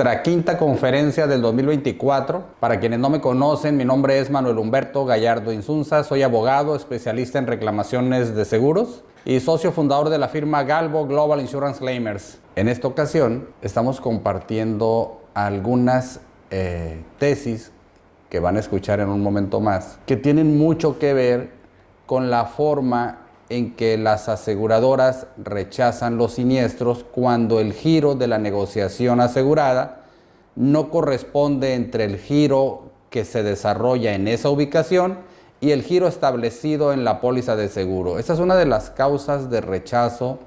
nuestra quinta conferencia del 2024. Para quienes no me conocen, mi nombre es Manuel Humberto Gallardo Insunza, soy abogado, especialista en reclamaciones de seguros y socio fundador de la firma Galvo Global Insurance Claimers. En esta ocasión estamos compartiendo algunas tesis que van a escuchar en un momento más, que tienen mucho que ver con la forma en que las aseguradoras rechazan los siniestros cuando el giro de la negociación asegurada no corresponde entre el giro que se desarrolla en esa ubicación y el giro establecido en la póliza de seguro. Esa es una de las causas de rechazo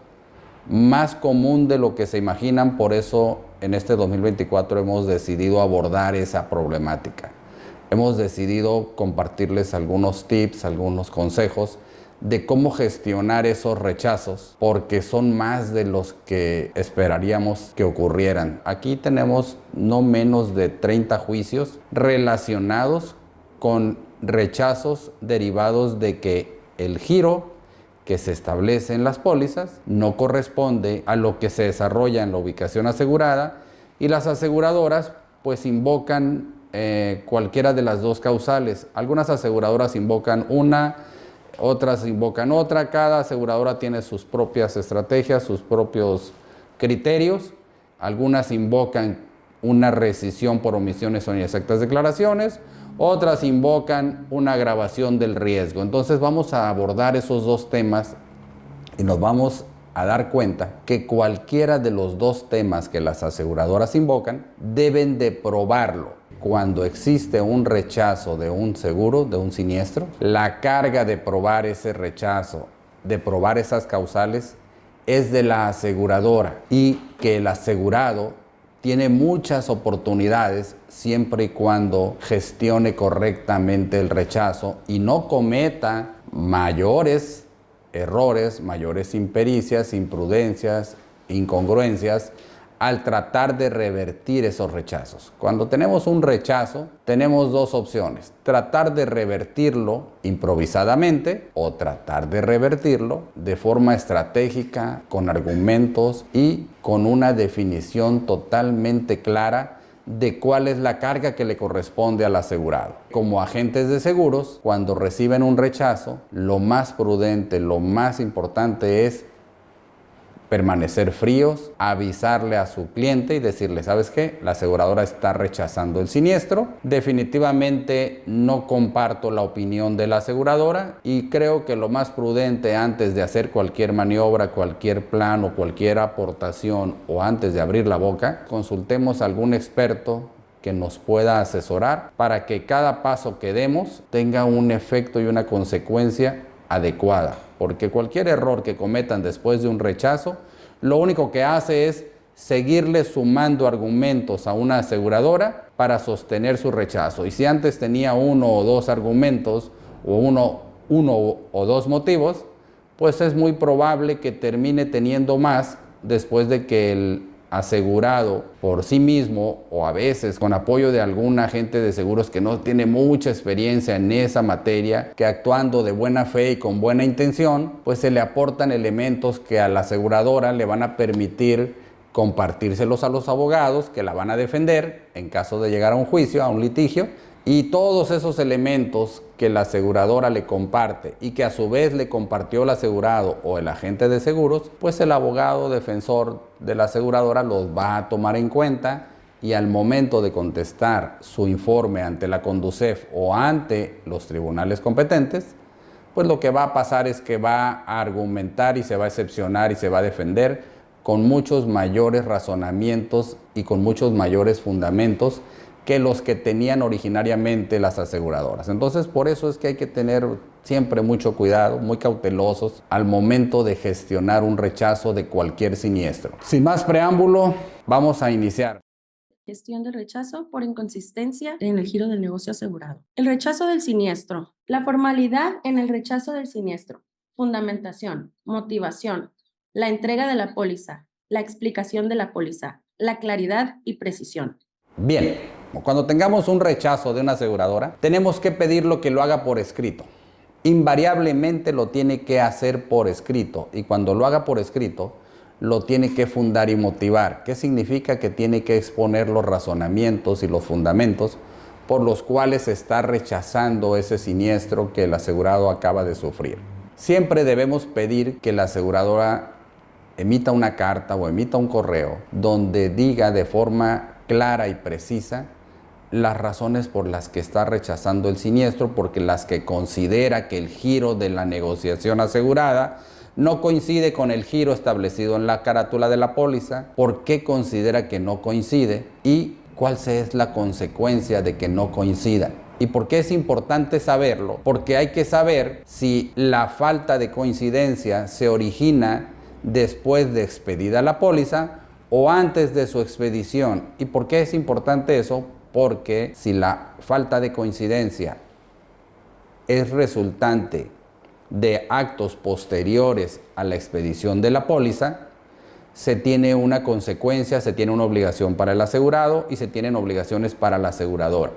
más común de lo que se imaginan, por eso en este 2024 hemos decidido abordar esa problemática. Hemos decidido compartirles algunos tips, algunos consejos de cómo gestionar esos rechazos, porque son más de los que esperaríamos que ocurrieran. Aquí tenemos no menos de 30 juicios relacionados con rechazos derivados de que el giro que se establece en las pólizas no corresponde a lo que se desarrolla en la ubicación asegurada y las aseguradoras pues invocan cualquiera de las dos causales. Algunas aseguradoras invocan una, otras invocan otra. Cada aseguradora tiene sus propias estrategias, sus propios criterios. Algunas invocan una rescisión por omisiones o inexactas declaraciones, otras invocan una agravación del riesgo. Entonces vamos a abordar esos dos temas y nos vamos a dar cuenta que cualquiera de los dos temas que las aseguradoras invocan deben de probarlo. Cuando existe un rechazo de un seguro, de un siniestro, la carga de probar ese rechazo, de probar esas causales, es de la aseguradora y que el asegurado tiene muchas oportunidades siempre y cuando gestione correctamente el rechazo y no cometa mayores errores, mayores impericias, imprudencias, incongruencias al tratar de revertir esos rechazos. Cuando tenemos un rechazo, tenemos dos opciones: tratar de revertirlo improvisadamente o tratar de revertirlo de forma estratégica, con argumentos y con una definición totalmente clara de cuál es la carga que le corresponde al asegurado. Como agentes de seguros, cuando reciben un rechazo, lo más prudente, lo más importante es permanecer fríos, avisarle a su cliente y decirle: ¿sabes qué? La aseguradora está rechazando el siniestro. Definitivamente no comparto la opinión de la aseguradora y creo que lo más prudente antes de hacer cualquier maniobra, cualquier plan o cualquier aportación o antes de abrir la boca, consultemos a algún experto que nos pueda asesorar para que cada paso que demos tenga un efecto y una consecuencia adecuada, porque cualquier error que cometan después de un rechazo, lo único que hace es seguirle sumando argumentos a una aseguradora para sostener su rechazo. Y si antes tenía uno o dos argumentos o uno o dos motivos, pues es muy probable que termine teniendo más después de que el asegurado por sí mismo o a veces con apoyo de algún agente de seguros que no tiene mucha experiencia en esa materia, que actuando de buena fe y con buena intención, pues se le aportan elementos que a la aseguradora le van a permitir compartírselos a los abogados que la van a defender en caso de llegar a un juicio, a un litigio. Y todos esos elementos que la aseguradora le comparte y que a su vez le compartió el asegurado o el agente de seguros, pues el abogado defensor de la aseguradora los va a tomar en cuenta y al momento de contestar su informe ante la Conducef o ante los tribunales competentes, pues lo que va a pasar es que va a argumentar y se va a excepcionar y se va a defender con muchos mayores razonamientos y con muchos mayores fundamentos que los que tenían originariamente las aseguradoras. Entonces, por eso es que hay que tener siempre mucho cuidado, muy cautelosos al momento de gestionar un rechazo de cualquier siniestro. Sin más preámbulo, vamos a iniciar. Gestión del rechazo por inconsistencia en el giro del negocio asegurado. El rechazo del siniestro. La formalidad en el rechazo del siniestro. Fundamentación, motivación, la entrega de la póliza, la explicación de la póliza, la claridad y precisión. Bien, cuando tengamos un rechazo de una aseguradora, tenemos que pedirlo que lo haga por escrito. Invariablemente lo tiene que hacer por escrito y cuando lo haga por escrito, lo tiene que fundar y motivar. ¿Qué significa? Que tiene que exponer los razonamientos y los fundamentos por los cuales está rechazando ese siniestro que el asegurado acaba de sufrir. Siempre debemos pedir que la aseguradora emita una carta o emita un correo donde diga de forma clara y precisa las razones por las que está rechazando el siniestro, porque las que considera que el giro de la negociación asegurada no coincide con el giro establecido en la carátula de la póliza, por qué considera que no coincide y cuál es la consecuencia de que no coincida. ¿Y por qué es importante saberlo? Porque hay que saber si la falta de coincidencia se origina después de expedida la póliza o antes de su expedición. ¿Y por qué es importante eso? Porque si la falta de coincidencia es resultante de actos posteriores a la expedición de la póliza, se tiene una consecuencia, se tiene una obligación para el asegurado y se tienen obligaciones para la aseguradora.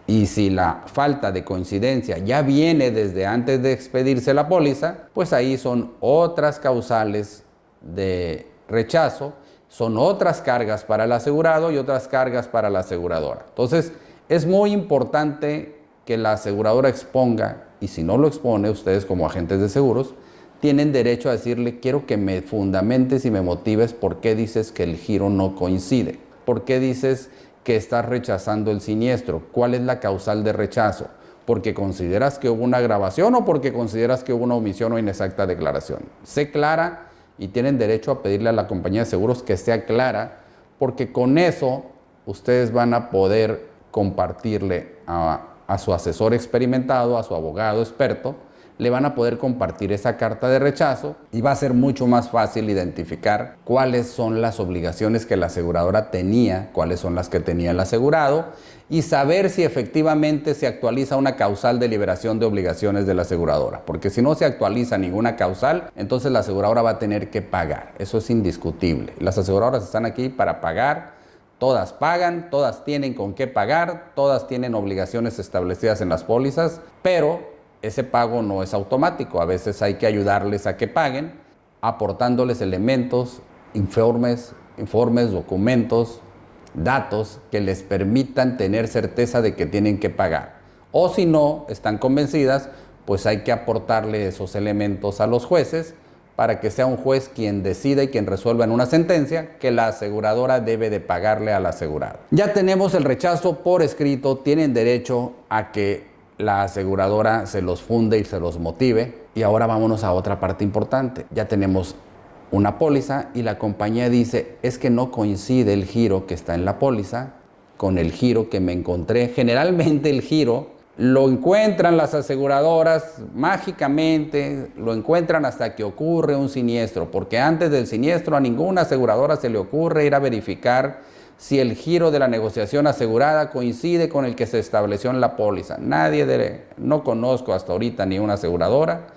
Y si la falta de coincidencia ya viene desde antes de expedirse la póliza, pues ahí son otras causales de rechazo, son otras cargas para el asegurado y otras cargas para la aseguradora. Entonces, es muy importante que la aseguradora exponga, y si no lo expone, ustedes como agentes de seguros, tienen derecho a decirle: quiero que me fundamentes y me motives por qué dices que el giro no coincide, por qué dices que estás rechazando el siniestro, cuál es la causal de rechazo, porque consideras que hubo una agravación o porque consideras que hubo una omisión o inexacta declaración. Sé clara y tienen derecho a pedirle a la compañía de seguros que sea clara, porque con eso ustedes van a poder compartirle a su asesor experimentado, a su abogado experto, le van a poder compartir esa carta de rechazo y va a ser mucho más fácil identificar cuáles son las obligaciones que la aseguradora tenía, cuáles son las que tenía el asegurado y saber si efectivamente se actualiza una causal de liberación de obligaciones de la aseguradora. Porque si no se actualiza ninguna causal, entonces la aseguradora va a tener que pagar. Eso es indiscutible. Las aseguradoras están aquí para pagar. Todas pagan, todas tienen con qué pagar, todas tienen obligaciones establecidas en las pólizas, pero ese pago no es automático. A veces hay que ayudarles a que paguen, aportándoles elementos, informes, documentos, datos que les permitan tener certeza de que tienen que pagar. O si no están convencidas, pues hay que aportarle esos elementos a los jueces para que sea un juez quien decida y quien resuelva en una sentencia que la aseguradora debe de pagarle al asegurado. Ya tenemos el rechazo por escrito, tienen derecho a que la aseguradora se los funde y se los motive. Y ahora vámonos a otra parte importante. Ya tenemos una póliza y la compañía dice: es que no coincide el giro que está en la póliza con el giro que me encontré. Generalmente el giro lo encuentran las aseguradoras mágicamente, lo encuentran hasta que ocurre un siniestro, porque antes del siniestro a ninguna aseguradora se le ocurre ir a verificar si el giro de la negociación asegurada coincide con el que se estableció en la póliza. No conozco hasta ahorita ni una aseguradora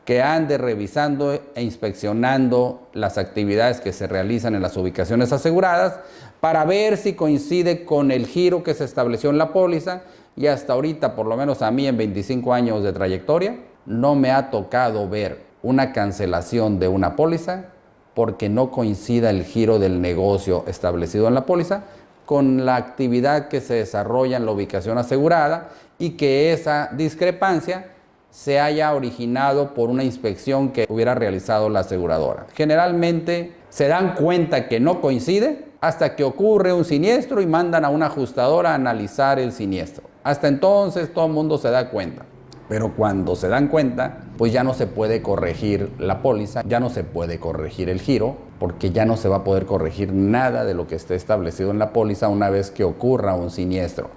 que ande revisando e inspeccionando las actividades que se realizan en las ubicaciones aseguradas para ver si coincide con el giro que se estableció en la póliza. Y hasta ahorita, por lo menos a mí en 25 años de trayectoria, no me ha tocado ver una cancelación de una póliza porque no coincida el giro del negocio establecido en la póliza con la actividad que se desarrolla en la ubicación asegurada y que esa discrepancia se haya originado por una inspección que hubiera realizado la aseguradora. Generalmente se dan cuenta que no coincide hasta que ocurre un siniestro y mandan a una ajustadora a analizar el siniestro. Hasta entonces todo el mundo se da cuenta. Pero cuando se dan cuenta, pues ya no se puede corregir la póliza, ya no se puede corregir el giro, porque ya no se va a poder corregir nada de lo que esté establecido en la póliza una vez que ocurra un siniestro.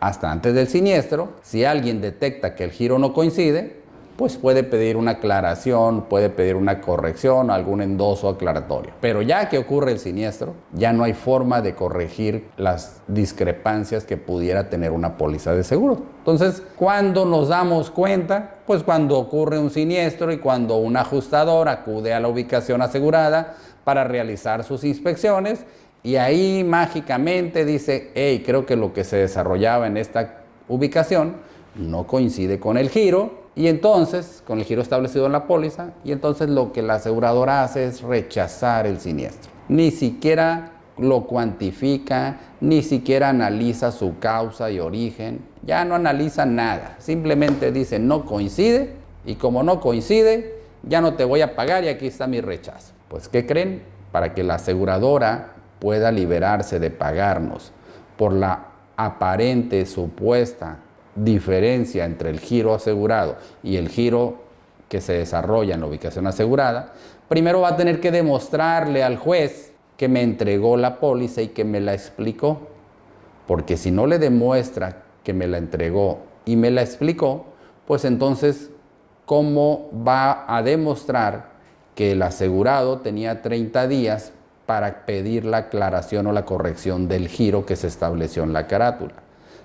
Hasta antes del siniestro, si alguien detecta que el giro no coincide, pues puede pedir una aclaración, puede pedir una corrección, algún endoso aclaratorio. Pero ya que ocurre el siniestro, ya no hay forma de corregir las discrepancias que pudiera tener una póliza de seguro. Entonces, ¿cuándo nos damos cuenta? Pues cuando ocurre un siniestro y cuando un ajustador acude a la ubicación asegurada para realizar sus inspecciones y ahí mágicamente dice: hey, creo que lo que se desarrollaba en esta ubicación no coincide con el giro. y entonces, con el giro establecido en la póliza, y entonces lo que la aseguradora hace es rechazar el siniestro. Ni siquiera lo cuantifica, ni siquiera analiza su causa y origen, ya no analiza nada, simplemente dice no coincide, y como no coincide, ya no te voy a pagar y aquí está mi rechazo. Pues, ¿qué creen? Para que la aseguradora pueda liberarse de pagarnos por la aparente supuesta diferencia entre el giro asegurado y el giro que se desarrolla en la ubicación asegurada, primero va a tener que demostrarle al juez que me entregó la póliza y que me la explicó. Porque si no le demuestra que me la entregó y me la explicó, pues entonces, ¿cómo va a demostrar que el asegurado tenía 30 días para pedir la aclaración o la corrección del giro que se estableció en la carátula?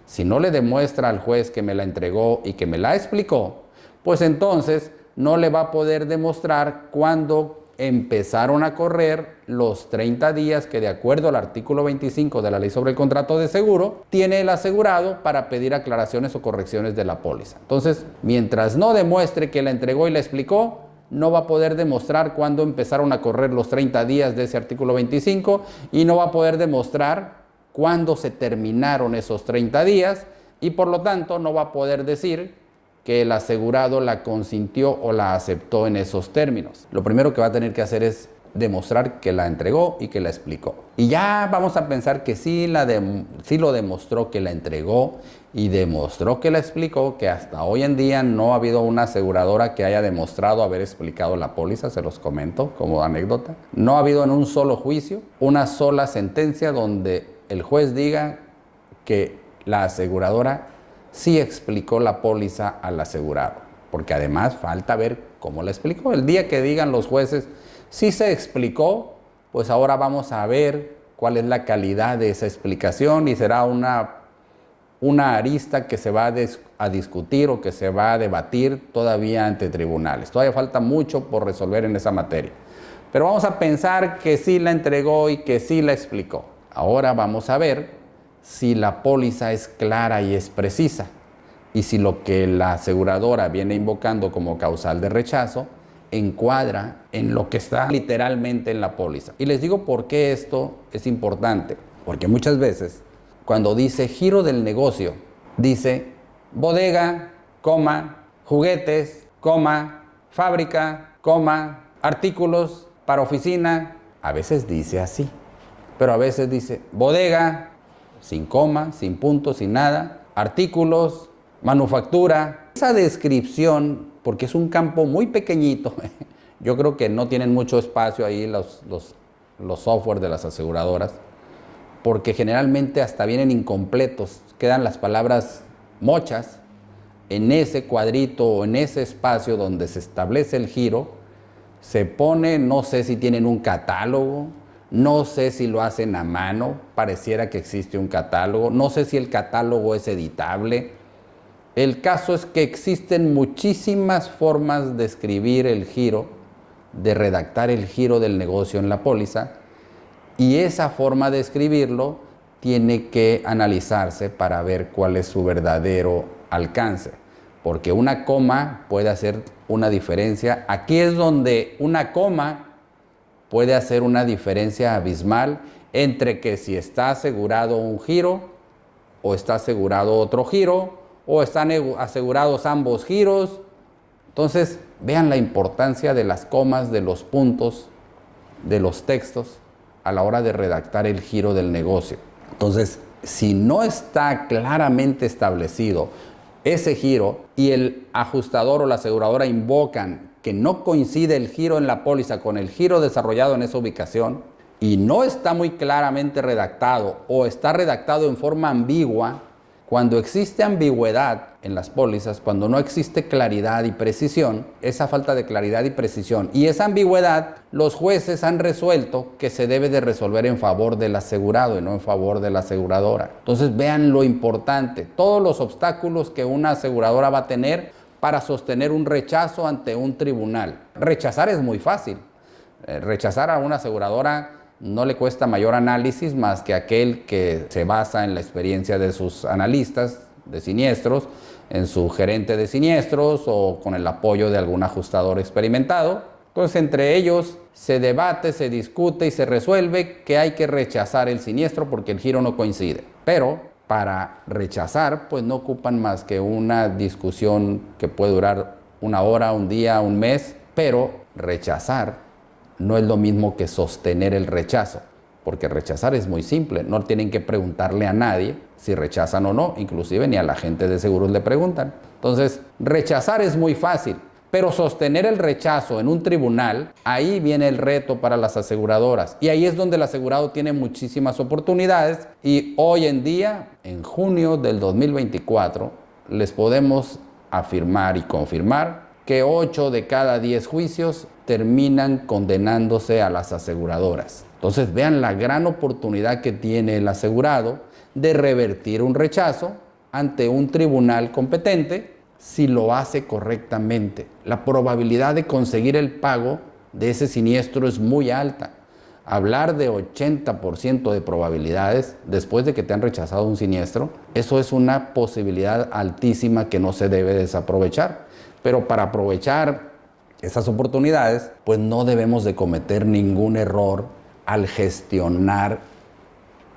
Si no le demuestra al juez que me la entregó y que me la explicó, pues entonces no le va a poder demostrar cuándo empezaron a correr los 30 días que, de acuerdo al artículo 25 de la Ley sobre el Contrato de Seguro, tiene el asegurado para pedir aclaraciones o correcciones de la póliza. Entonces, mientras no demuestre que la entregó y la explicó, no va a poder demostrar cuándo empezaron a correr los 30 días de ese artículo 25 y no va a poder demostrar cuándo se terminaron esos 30 días y por lo tanto no va a poder decir que el asegurado la consintió o la aceptó en esos términos. Lo primero que va a tener que hacer es demostrar que la entregó y que la explicó. Y ya vamos a pensar que sí lo demostró que la entregó y demostró que la explicó, que hasta hoy en día no ha habido una aseguradora que haya demostrado haber explicado la póliza, se los comento como anécdota. No ha habido en un solo juicio una sola sentencia donde el juez diga que la aseguradora sí explicó la póliza al asegurado, porque además falta ver cómo la explicó. El día que digan los jueces sí se explicó, pues ahora vamos a ver cuál es la calidad de esa explicación y será una arista que se va a discutir o que se va a debatir todavía ante tribunales. Todavía falta mucho por resolver en esa materia, pero vamos a pensar que sí la entregó y que sí la explicó. Ahora vamos a ver si la póliza es clara y es precisa y si lo que la aseguradora viene invocando como causal de rechazo encuadra en lo que está literalmente en la póliza. Y les digo por qué esto es importante, porque muchas veces cuando dice giro del negocio, dice bodega, coma, juguetes, coma, fábrica, coma, artículos para oficina. A veces dice así. Pero a veces dice bodega, sin coma, sin punto, sin nada, artículos, manufactura. Esa descripción, porque es un campo muy pequeñito, yo creo que no tienen mucho espacio ahí los software de las aseguradoras, porque generalmente hasta vienen incompletos, quedan las palabras mochas en ese cuadrito o en ese espacio donde se establece el giro, se pone, no sé si tienen un catálogo, no sé si lo hacen a mano, pareciera que existe un catálogo, no sé si el catálogo es editable. El caso es que existen muchísimas formas de escribir el giro, de redactar el giro del negocio en la póliza, y esa forma de escribirlo tiene que analizarse para ver cuál es su verdadero alcance, porque una coma puede hacer una diferencia. Aquí es donde una coma puede hacer una diferencia abismal entre que si está asegurado un giro o está asegurado otro giro o están asegurados ambos giros. Entonces, vean la importancia de las comas, de los puntos, de los textos a la hora de redactar el giro del negocio. Entonces, si no está claramente establecido ese giro y el ajustador o la aseguradora invocan que no coincide el giro en la póliza con el giro desarrollado en esa ubicación y no está muy claramente redactado o está redactado en forma ambigua, cuando existe ambigüedad en las pólizas, cuando no existe claridad y precisión, esa falta de claridad y precisión y esa ambigüedad, los jueces han resuelto que se debe de resolver en favor del asegurado y no en favor de la aseguradora. Entonces vean lo importante, todos los obstáculos que una aseguradora va a tener para sostener un rechazo ante un tribunal. Rechazar es muy fácil. Rechazar a una aseguradora no le cuesta mayor análisis más que aquel que se basa en la experiencia de sus analistas, de siniestros en su gerente de siniestros o con el apoyo de algún ajustador experimentado. Entonces, entre ellos se debate, se discute y se resuelve que hay que rechazar el siniestro porque el giro no coincide. Pero para rechazar, pues no ocupan más que una discusión que puede durar una hora, un día, un mes, pero rechazar no es lo mismo que sostener el rechazo, porque rechazar es muy simple, no tienen que preguntarle a nadie si rechazan o no, inclusive ni a la gente de seguros le preguntan. Entonces, rechazar es muy fácil, pero sostener el rechazo en un tribunal, ahí viene el reto para las aseguradoras. Y ahí es donde el asegurado tiene muchísimas oportunidades. Y hoy en día, en junio del 2024, les podemos afirmar y confirmar que 8 de cada 10 juicios terminan condenándose a las aseguradoras. Entonces, vean la gran oportunidad que tiene el asegurado de revertir un rechazo ante un tribunal competente si lo hace correctamente. La probabilidad de conseguir el pago de ese siniestro es muy alta. Hablar de 80% de probabilidades después de que te han rechazado un siniestro, eso es una posibilidad altísima que no se debe desaprovechar. Pero para aprovechar esas oportunidades, pues no debemos de cometer ningún error al gestionar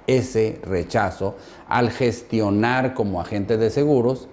ese rechazo, al gestionar como agente de seguros,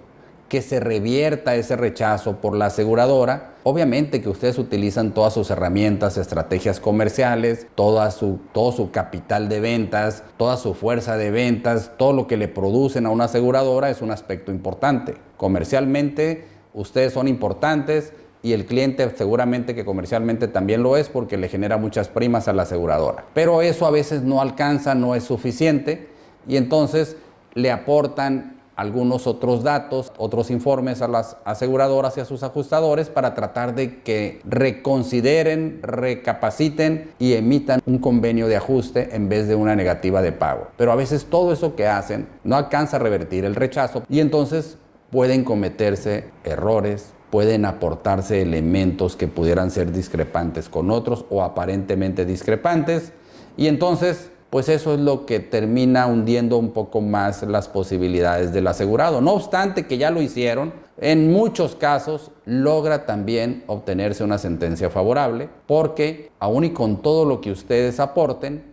que se revierta ese rechazo por la aseguradora. Obviamente que ustedes utilizan todas sus herramientas, estrategias comerciales, todo su capital de ventas, toda su fuerza de ventas, todo lo que le producen a una aseguradora es un aspecto importante. Comercialmente, ustedes son importantes y el cliente seguramente que comercialmente también lo es porque le genera muchas primas a la aseguradora. Pero eso a veces no alcanza, no es suficiente y entonces le aportan algunos otros datos, otros informes a las aseguradoras y a sus ajustadores para tratar de que reconsideren, recapaciten y emitan un convenio de ajuste en vez de una negativa de pago. Pero a veces todo eso que hacen no alcanza a revertir el rechazo y entonces pueden cometerse errores, pueden aportarse elementos que pudieran ser discrepantes con otros o aparentemente discrepantes y entonces pues eso es lo que termina hundiendo un poco más las posibilidades del asegurado. No obstante que ya lo hicieron, en muchos casos logra también obtenerse una sentencia favorable porque aún y con todo lo que ustedes aporten,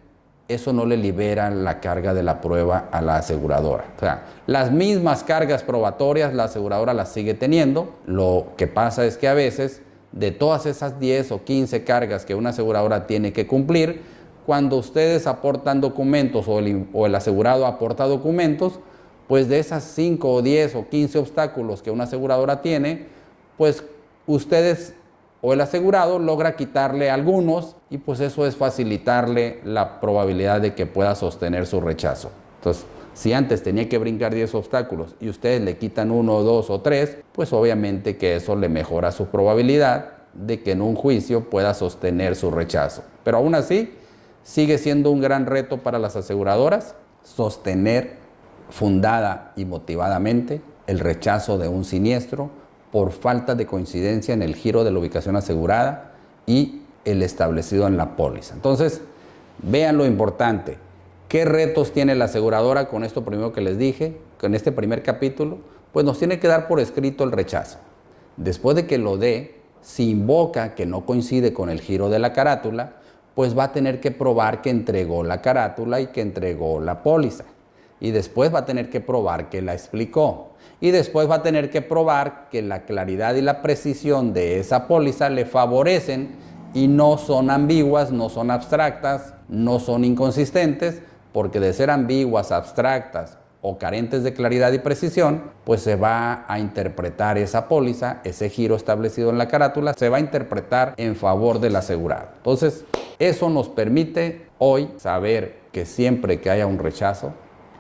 eso no le libera la carga de la prueba a la aseguradora. O sea, las mismas cargas probatorias la aseguradora las sigue teniendo. Lo que pasa es que a veces de todas esas 10 o 15 cargas que una aseguradora tiene que cumplir, cuando ustedes aportan documentos o el asegurado aporta documentos, pues de esas 5 o 10 o 15 obstáculos que una aseguradora tiene, pues ustedes o el asegurado logra quitarle algunos y pues eso es facilitarle la probabilidad de que pueda sostener su rechazo. Entonces, si antes tenía que brincar 10 obstáculos y ustedes le quitan 1, 2 o 3, pues obviamente que eso le mejora su probabilidad de que en un juicio pueda sostener su rechazo. Pero aún así, sigue siendo un gran reto para las aseguradoras sostener fundada y motivadamente el rechazo de un siniestro por falta de coincidencia en el giro de la ubicación asegurada y el establecido en la póliza. Entonces, vean lo importante. ¿Qué retos tiene la aseguradora con esto primero que les dije? Con este primer capítulo, pues nos tiene que dar por escrito el rechazo. Después de que lo dé, si invoca que no coincide con el giro de la carátula, pues va a tener que probar que entregó la carátula y que entregó la póliza. Y después va a tener que probar que la explicó. Y después va a tener que probar que la claridad y la precisión de esa póliza le favorecen y no son ambiguas, no son abstractas, no son inconsistentes, porque de ser ambiguas, abstractas o carentes de claridad y precisión, pues se va a interpretar esa póliza, ese giro establecido en la carátula, se va a interpretar en favor del asegurado. Entonces, eso nos permite hoy saber que siempre que haya un rechazo,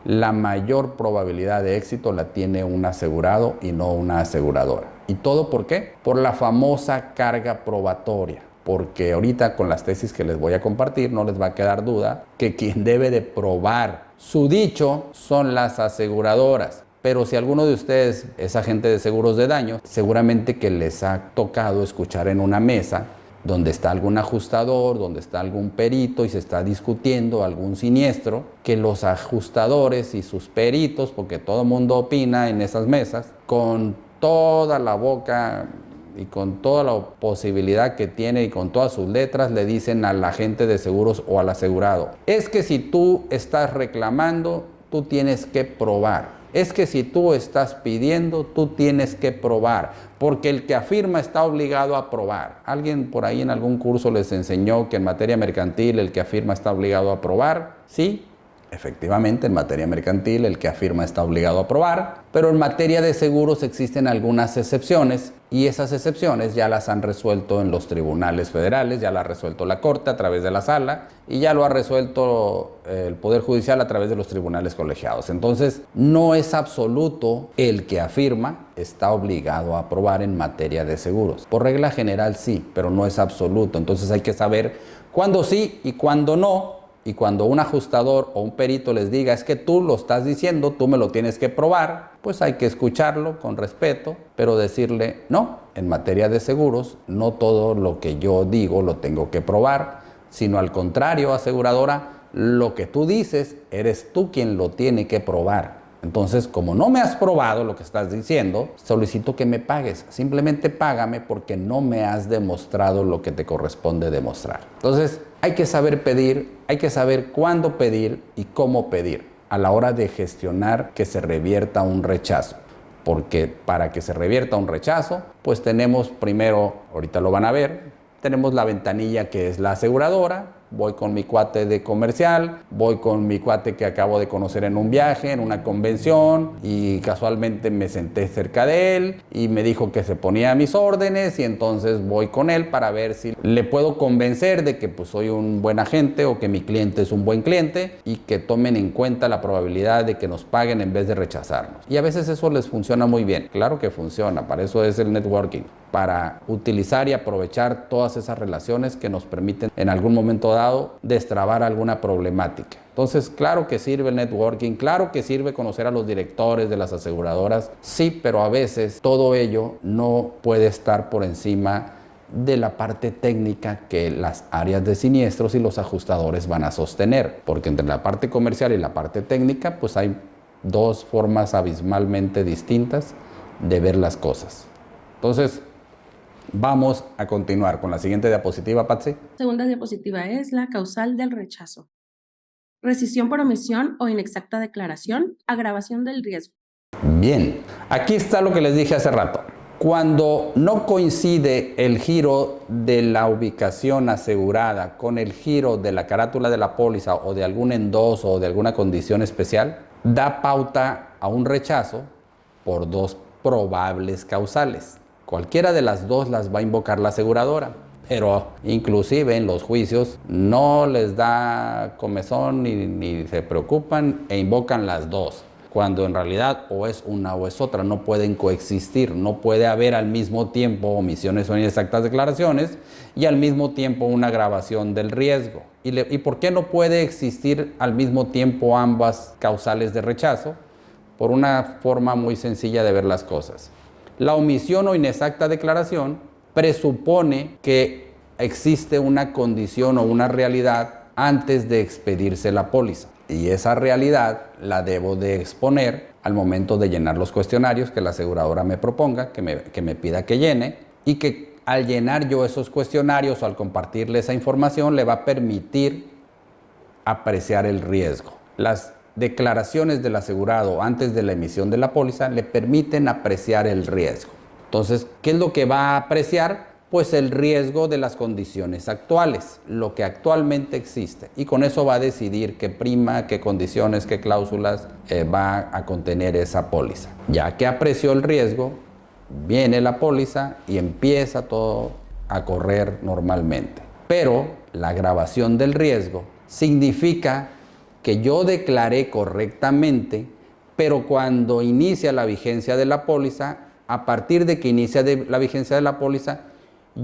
la mayor probabilidad de éxito la tiene un asegurado y no una aseguradora. ¿Y todo por qué? Por la famosa carga probatoria. Porque ahorita con las tesis que les voy a compartir no les va a quedar duda que quien debe de probar su dicho son las aseguradoras. Pero si alguno de ustedes es agente de seguros de daño, seguramente que les ha tocado escuchar en una mesa donde está algún ajustador, donde está algún perito y se está discutiendo algún siniestro, que los ajustadores y sus peritos, porque todo el mundo opina en esas mesas, con toda la boca y con toda la posibilidad que tiene y con todas sus letras, le dicen al agente de seguros o al asegurado: es que si tú estás reclamando, tú tienes que probar. Es que si tú estás pidiendo, tú tienes que probar, porque el que afirma está obligado a probar. Alguien por ahí en algún curso les enseñó que en materia mercantil el que afirma está obligado a probar. Sí, efectivamente, en materia mercantil el que afirma está obligado a probar, pero en materia de seguros existen algunas excepciones y esas excepciones ya las han resuelto en los tribunales federales, ya la ha resuelto la Corte a través de la Sala y ya lo ha resuelto el Poder Judicial a través de los tribunales colegiados. Entonces, no es absoluto el que afirma está obligado a probar en materia de seguros. Por regla general sí, pero no es absoluto. Entonces hay que saber cuándo sí y cuándo no. Y cuando un ajustador o un perito les diga: es que tú lo estás diciendo, tú me lo tienes que probar, pues hay que escucharlo con respeto, pero decirle: no, en materia de seguros, no todo lo que yo digo lo tengo que probar, sino al contrario, aseguradora, lo que tú dices, eres tú quien lo tiene que probar. Entonces, como no me has probado lo que estás diciendo, solicito que me pagues. Simplemente págame porque no me has demostrado lo que te corresponde demostrar. Entonces, hay que saber pedir, hay que saber cuándo pedir y cómo pedir a la hora de gestionar que se revierta un rechazo. Porque para que se revierta un rechazo, pues tenemos primero, ahorita lo van a ver, tenemos la ventanilla que es la aseguradora. Voy con mi cuate de comercial, voy con mi cuate que acabo de conocer en un viaje, en una convención, y casualmente me senté cerca de él y me dijo que se ponía a mis órdenes, y entonces voy con él para ver si le puedo convencer de que pues soy un buen agente o que mi cliente es un buen cliente y que tomen en cuenta la probabilidad de que nos paguen en vez de rechazarnos. Y a veces eso les funciona muy bien. Claro que funciona, para eso es el networking, para utilizar y aprovechar todas esas relaciones que nos permiten en algún momento dado destrabar alguna problemática. Entonces, claro que sirve el networking, claro que sirve conocer a los directores de las aseguradoras, sí, pero a veces todo ello no puede estar por encima de la parte técnica que las áreas de siniestros y los ajustadores van a sostener, porque entre la parte comercial y la parte técnica pues hay dos formas abismalmente distintas de ver las cosas. Entonces, vamos a continuar con la siguiente diapositiva, Patsy. Segunda diapositiva es la causal del rechazo. Rescisión por omisión o inexacta declaración, agravación del riesgo. Bien, aquí está lo que les dije hace rato. Cuando no coincide el giro de la ubicación asegurada con el giro de la carátula de la póliza o de algún endoso o de alguna condición especial, da pauta a un rechazo por dos probables causales. Cualquiera de las dos las va a invocar la aseguradora, pero inclusive en los juicios no les da comezón ni se preocupan e invocan las dos, cuando en realidad o es una o es otra, no pueden coexistir, no puede haber al mismo tiempo omisiones o inexactas declaraciones y al mismo tiempo una agravación del riesgo. ¿Y por qué no puede existir al mismo tiempo ambas causales de rechazo? Por una forma muy sencilla de ver las cosas. La omisión o inexacta declaración presupone que existe una condición o una realidad antes de expedirse la póliza. Y esa realidad la debo de exponer al momento de llenar los cuestionarios que la aseguradora me proponga, que me pida que llene, y que al llenar yo esos cuestionarios o al compartirle esa información le va a permitir apreciar el riesgo. Las declaraciones del asegurado antes de la emisión de la póliza le permiten apreciar el riesgo. Entonces, ¿qué es lo que va a apreciar? Pues el riesgo de las condiciones actuales, lo que actualmente existe. Y con eso va a decidir qué prima, qué condiciones, qué cláusulas va a contener esa póliza. Ya que apreció el riesgo, viene la póliza y empieza todo a correr normalmente. Pero la agravación del riesgo significa que yo declaré correctamente, pero cuando inicia la vigencia de la póliza, a partir de que inicia la vigencia de la póliza,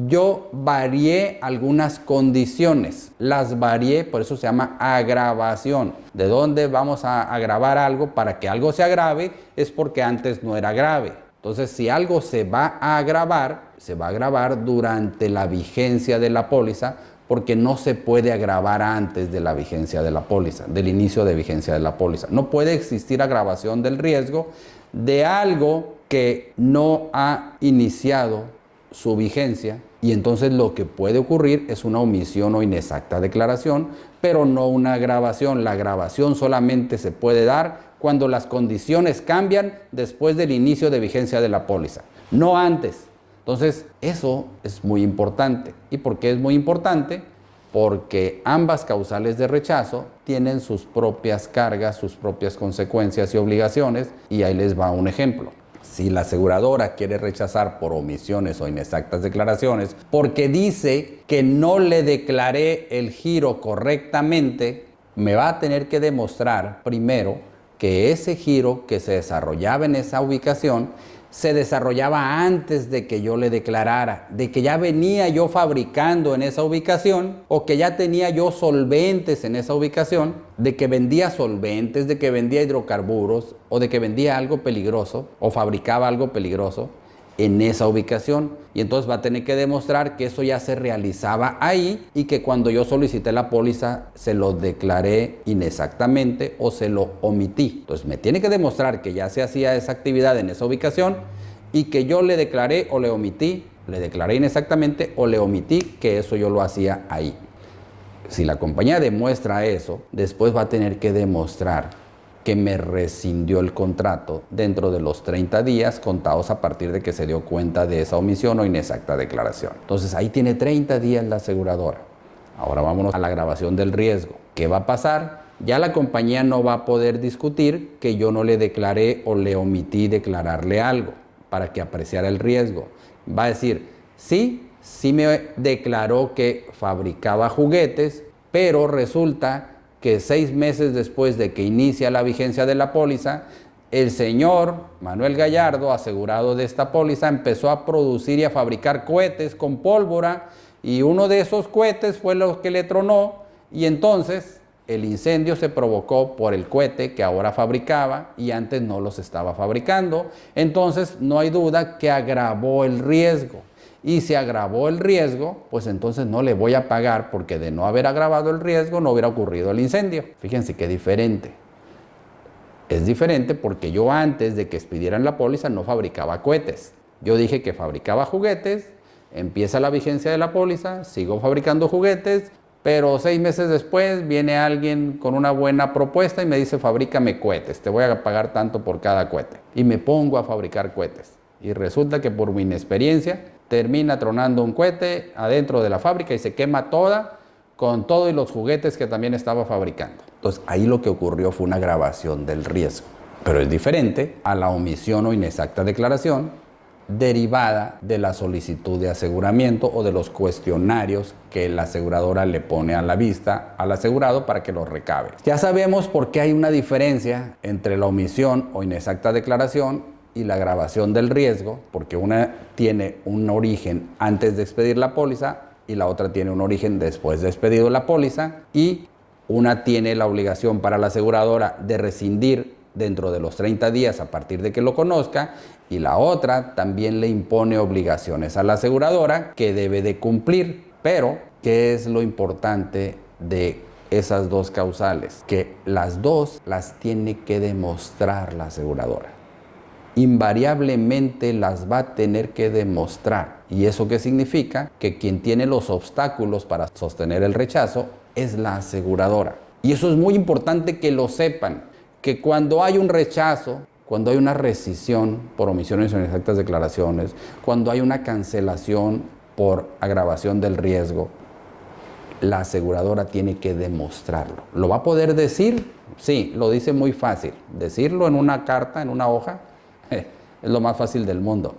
yo varié algunas condiciones, las varié, por eso se llama agravación. ¿De dónde vamos a agravar algo? Para que algo se agrave es porque antes no era grave. Entonces, si algo se va a agravar durante la vigencia de la póliza, porque no se puede agravar antes de la vigencia de la póliza, del inicio de vigencia de la póliza. No puede existir agravación del riesgo de algo que no ha iniciado su vigencia, y entonces lo que puede ocurrir es una omisión o inexacta declaración, pero no una agravación. La agravación solamente se puede dar cuando las condiciones cambian después del inicio de vigencia de la póliza, no antes. Entonces, eso es muy importante. ¿Y por qué es muy importante? Porque ambas causales de rechazo tienen sus propias cargas, sus propias consecuencias y obligaciones, y ahí les va un ejemplo. Si la aseguradora quiere rechazar por omisiones o inexactas declaraciones porque dice que no le declaré el giro correctamente, me va a tener que demostrar primero que ese giro que se desarrollaba en esa ubicación se desarrollaba antes de que yo le declarara, de que ya venía yo fabricando en esa ubicación, o que ya tenía yo solventes en esa ubicación, de que vendía solventes, de que vendía hidrocarburos, o de que vendía algo peligroso, o fabricaba algo peligroso en esa ubicación. Y entonces va a tener que demostrar que eso ya se realizaba ahí, y que cuando yo solicité la póliza se lo declaré inexactamente o se lo omití. Entonces me tiene que demostrar que ya se hacía esa actividad en esa ubicación y que yo le declaré o le omití, le declaré inexactamente o le omití que eso yo lo hacía ahí. Si la compañía demuestra eso, después va a tener que demostrar que me rescindió el contrato dentro de los 30 días contados a partir de que se dio cuenta de esa omisión o inexacta declaración. Entonces ahí tiene 30 días la aseguradora. Ahora vámonos a la agravación del riesgo. ¿Qué va a pasar? Ya la compañía no va a poder discutir que yo no le declaré o le omití declararle algo para que apreciara el riesgo. Va a decir, sí me declaró que fabricaba juguetes, pero resulta que 6 meses después de que inicia la vigencia de la póliza, el señor Manuel Gallardo, asegurado de esta póliza, empezó a producir y a fabricar cohetes con pólvora, y uno de esos cohetes fue lo que le tronó, y entonces el incendio se provocó por el cohete que ahora fabricaba y antes no los estaba fabricando. Entonces no hay duda que agravó el riesgo. Y si agravó el riesgo, pues entonces no le voy a pagar, porque de no haber agravado el riesgo no hubiera ocurrido el incendio. Fíjense qué diferente. Es diferente porque yo antes de que expidieran la póliza no fabricaba cohetes. Yo dije que fabricaba juguetes, empieza la vigencia de la póliza, sigo fabricando juguetes, pero 6 meses después viene alguien con una buena propuesta y me dice, fabrícame cohetes, te voy a pagar tanto por cada cohete. Y me pongo a fabricar cohetes. Y resulta que por mi inexperiencia termina tronando un cohete adentro de la fábrica y se quema toda, con todo y los juguetes que también estaba fabricando. Entonces ahí lo que ocurrió fue una agravación del riesgo. Pero es diferente a la omisión o inexacta declaración derivada de la solicitud de aseguramiento o de los cuestionarios que la aseguradora le pone a la vista al asegurado para que los recabe. Ya sabemos por qué hay una diferencia entre la omisión o inexacta declaración y la agravación del riesgo, porque una tiene un origen antes de expedir la póliza y la otra tiene un origen después de expedido la póliza, y una tiene la obligación para la aseguradora de rescindir dentro de los 30 días a partir de que lo conozca, y la otra también le impone obligaciones a la aseguradora que debe de cumplir. Pero, ¿qué es lo importante de esas dos causales? Que las dos las tiene que demostrar la aseguradora. Invariablemente las va a tener que demostrar. ¿Y eso qué significa? Que quien tiene los obstáculos para sostener el rechazo es la aseguradora. Y eso es muy importante que lo sepan, que cuando hay un rechazo, cuando hay una rescisión por omisiones o inexactas declaraciones, cuando hay una cancelación por agravación del riesgo, la aseguradora tiene que demostrarlo. ¿Lo va a poder decir? Sí, lo dice muy fácil. Decirlo en una carta, en una hoja, es lo más fácil del mundo.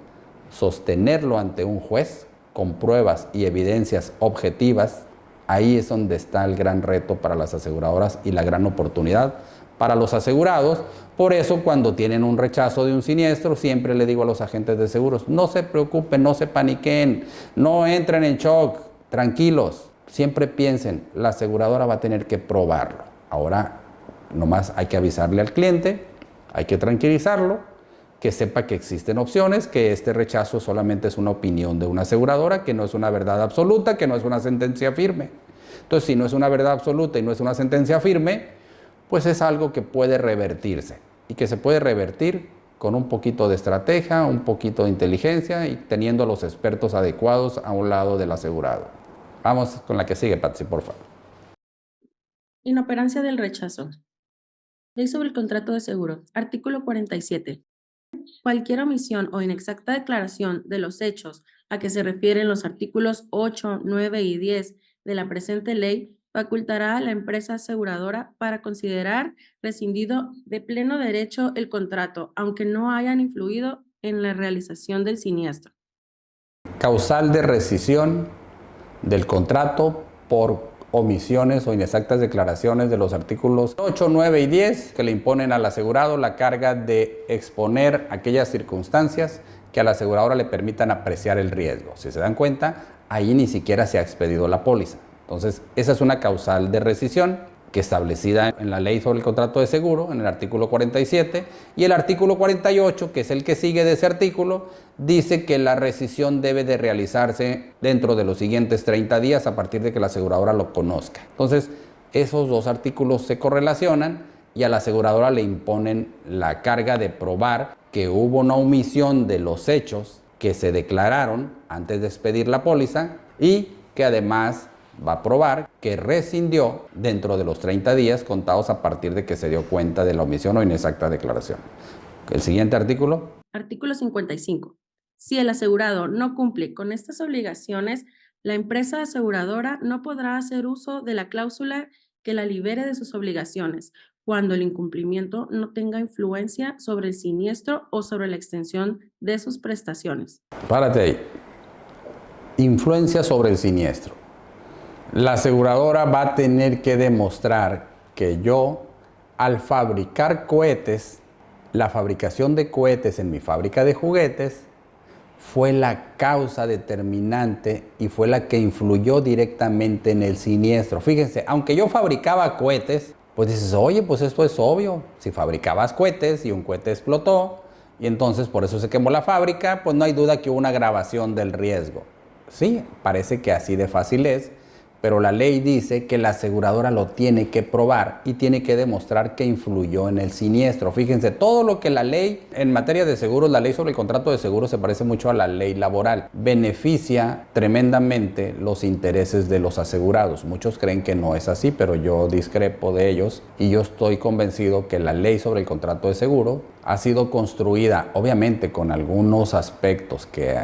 Sostenerlo ante un juez con pruebas y evidencias objetivas, ahí es donde está el gran reto para las aseguradoras y la gran oportunidad para los asegurados. Por eso, cuando tienen un rechazo de un siniestro, siempre le digo a los agentes de seguros, no se preocupen, no se paniquen, no entren en shock, tranquilos, siempre piensen, la aseguradora va a tener que probarlo. Ahora, nomás hay que avisarle al cliente, hay que tranquilizarlo, que sepa que existen opciones, que este rechazo solamente es una opinión de una aseguradora, que no es una verdad absoluta, que no es una sentencia firme. Entonces, si no es una verdad absoluta y no es una sentencia firme, pues es algo que puede revertirse y que se puede revertir con un poquito de estrategia, un poquito de inteligencia y teniendo a los expertos adecuados a un lado del asegurado. Vamos con la que sigue, Patsy, por favor. Inoperancia del rechazo. Ley sobre el contrato de seguro. Artículo 47. Cualquier omisión o inexacta declaración de los hechos a que se refieren los artículos 8, 9 y 10 de la presente ley facultará a la empresa aseguradora para considerar rescindido de pleno derecho el contrato, aunque no hayan influido en la realización del siniestro. Causal de rescisión del contrato por omisiones o inexactas declaraciones de los artículos 8, 9 y 10 que le imponen al asegurado la carga de exponer aquellas circunstancias que a la aseguradora le permitan apreciar el riesgo. Si se dan cuenta, ahí ni siquiera se ha expedido la póliza. Entonces, esa es una causal de rescisión que establecida en la ley sobre el contrato de seguro, en el artículo 47, y el artículo 48, que es el que sigue de ese artículo, dice que la rescisión debe de realizarse dentro de los siguientes 30 días a partir de que la aseguradora lo conozca. Entonces, esos dos artículos se correlacionan y a la aseguradora le imponen la carga de probar que hubo una omisión de los hechos que se declararon antes de expedir la póliza y que además va a probar que rescindió dentro de los 30 días contados a partir de que se dio cuenta de la omisión o inexacta declaración. El siguiente artículo. Artículo 55. Si el asegurado no cumple con estas obligaciones, la empresa aseguradora no podrá hacer uso de la cláusula que la libere de sus obligaciones, cuando el incumplimiento no tenga influencia sobre el siniestro o sobre la extensión de sus prestaciones. Párate ahí. Influencia sobre el siniestro. La aseguradora va a tener que demostrar que yo, al fabricar cohetes, la fabricación de cohetes en mi fábrica de juguetes fue la causa determinante y fue la que influyó directamente en el siniestro. Fíjense, aunque yo fabricaba cohetes, pues dices, oye, pues esto es obvio. Si fabricabas cohetes y un cohete explotó y entonces por eso se quemó la fábrica, pues no hay duda que hubo una agravación del riesgo. Sí, parece que así de fácil es. Pero la ley dice que la aseguradora lo tiene que probar y tiene que demostrar que influyó en el siniestro. Fíjense, todo lo que la ley, en materia de seguros, la ley sobre el contrato de seguros se parece mucho a la ley laboral. Beneficia tremendamente los intereses de los asegurados. Muchos creen que no es así, pero yo discrepo de ellos y yo estoy convencido que la ley sobre el contrato de seguro ha sido construida, obviamente con algunos aspectos que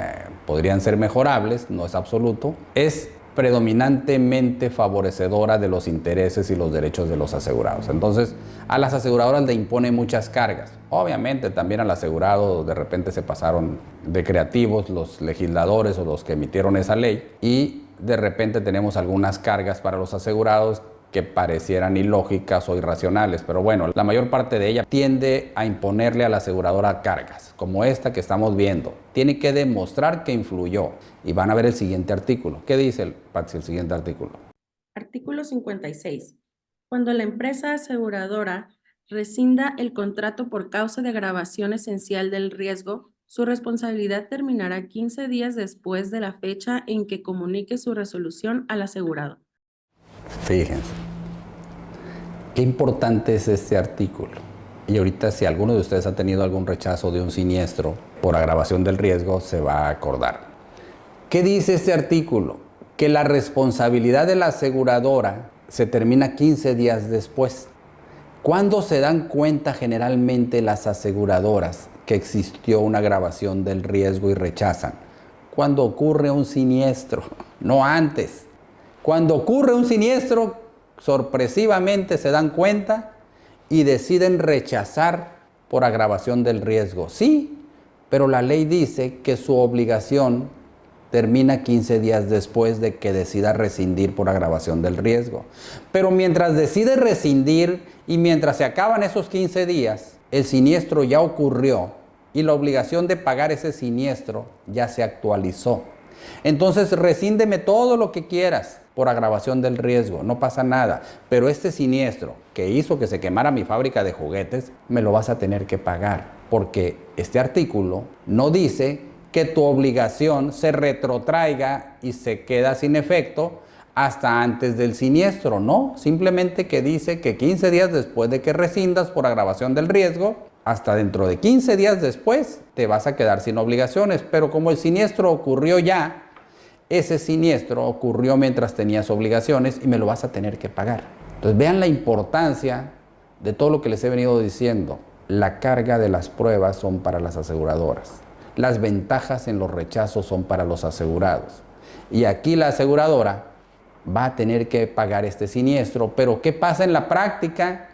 podrían ser mejorables, no es absoluto, es predominantemente favorecedora de los intereses y los derechos de los asegurados. Entonces, a las aseguradoras le impone muchas cargas. Obviamente, también al asegurado de repente se pasaron de creativos los legisladores o los que emitieron esa ley y de repente tenemos algunas cargas para los asegurados que parecieran ilógicas o irracionales, pero bueno, la mayor parte de ella tiende a imponerle a la aseguradora cargas, como esta que estamos viendo. Tiene que demostrar que influyó. Y van a ver el siguiente artículo. ¿Qué dice, Patsy, el siguiente artículo? Artículo 56. Cuando la empresa aseguradora rescinda el contrato por causa de agravación esencial del riesgo, su responsabilidad terminará 15 días después de la fecha en que comunique su resolución al asegurado. Fíjense, qué importante es este artículo. Y ahorita si alguno de ustedes ha tenido algún rechazo de un siniestro por agravación del riesgo, se va a acordar. ¿Qué dice este artículo? Que la responsabilidad de la aseguradora se termina 15 días después. ¿Cuándo se dan cuenta generalmente las aseguradoras que existió una agravación del riesgo y rechazan? Cuando ocurre un siniestro, no antes. Cuando ocurre un siniestro, sorpresivamente se dan cuenta y deciden rechazar por agravación del riesgo. Sí, pero la ley dice que su obligación termina 15 días después de que decida rescindir por agravación del riesgo. Pero mientras decide rescindir y mientras se acaban esos 15 días, el siniestro ya ocurrió y la obligación de pagar ese siniestro ya se actualizó. Entonces rescíndeme todo lo que quieras, por agravación del riesgo, no pasa nada. Pero este siniestro que hizo que se quemara mi fábrica de juguetes, me lo vas a tener que pagar, porque este artículo no dice que tu obligación se retrotraiga y se queda sin efecto hasta antes del siniestro, no, simplemente que dice que 15 días después de que rescindas por agravación del riesgo, hasta dentro de 15 días después te vas a quedar sin obligaciones, pero como el siniestro ocurrió ya, ese siniestro ocurrió mientras tenías obligaciones y me lo vas a tener que pagar. Entonces vean la importancia de todo lo que les he venido diciendo. La carga de las pruebas son para las aseguradoras. Las ventajas en los rechazos son para los asegurados. Y aquí la aseguradora va a tener que pagar este siniestro, pero ¿qué pasa en la práctica?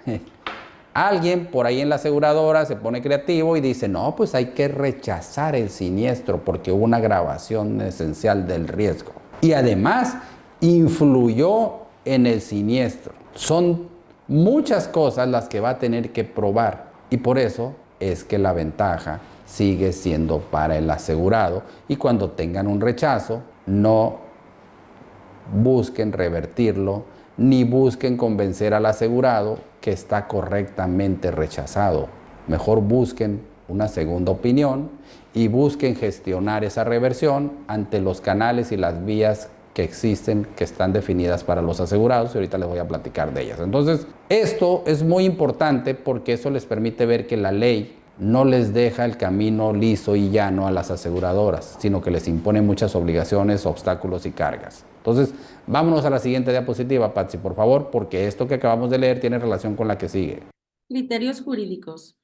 Alguien por ahí en la aseguradora se pone creativo y dice, no, pues hay que rechazar el siniestro porque hubo una agravación esencial del riesgo. Y además influyó en el siniestro. Son muchas cosas las que va a tener que probar y por eso es que la ventaja sigue siendo para el asegurado y cuando tengan un rechazo no busquen revertirlo ni busquen convencer al asegurado que está correctamente rechazado. Mejor busquen una segunda opinión y busquen gestionar esa reversión ante los canales y las vías que existen, que están definidas para los asegurados y ahorita les voy a platicar de ellas. Entonces, esto es muy importante porque eso les permite ver que la ley no les deja el camino liso y llano a las aseguradoras, sino que les impone muchas obligaciones, obstáculos y cargas. Entonces, vámonos a la siguiente diapositiva, Patsy, por favor, porque esto que acabamos de leer tiene relación con la que sigue. Criterios jurídicos.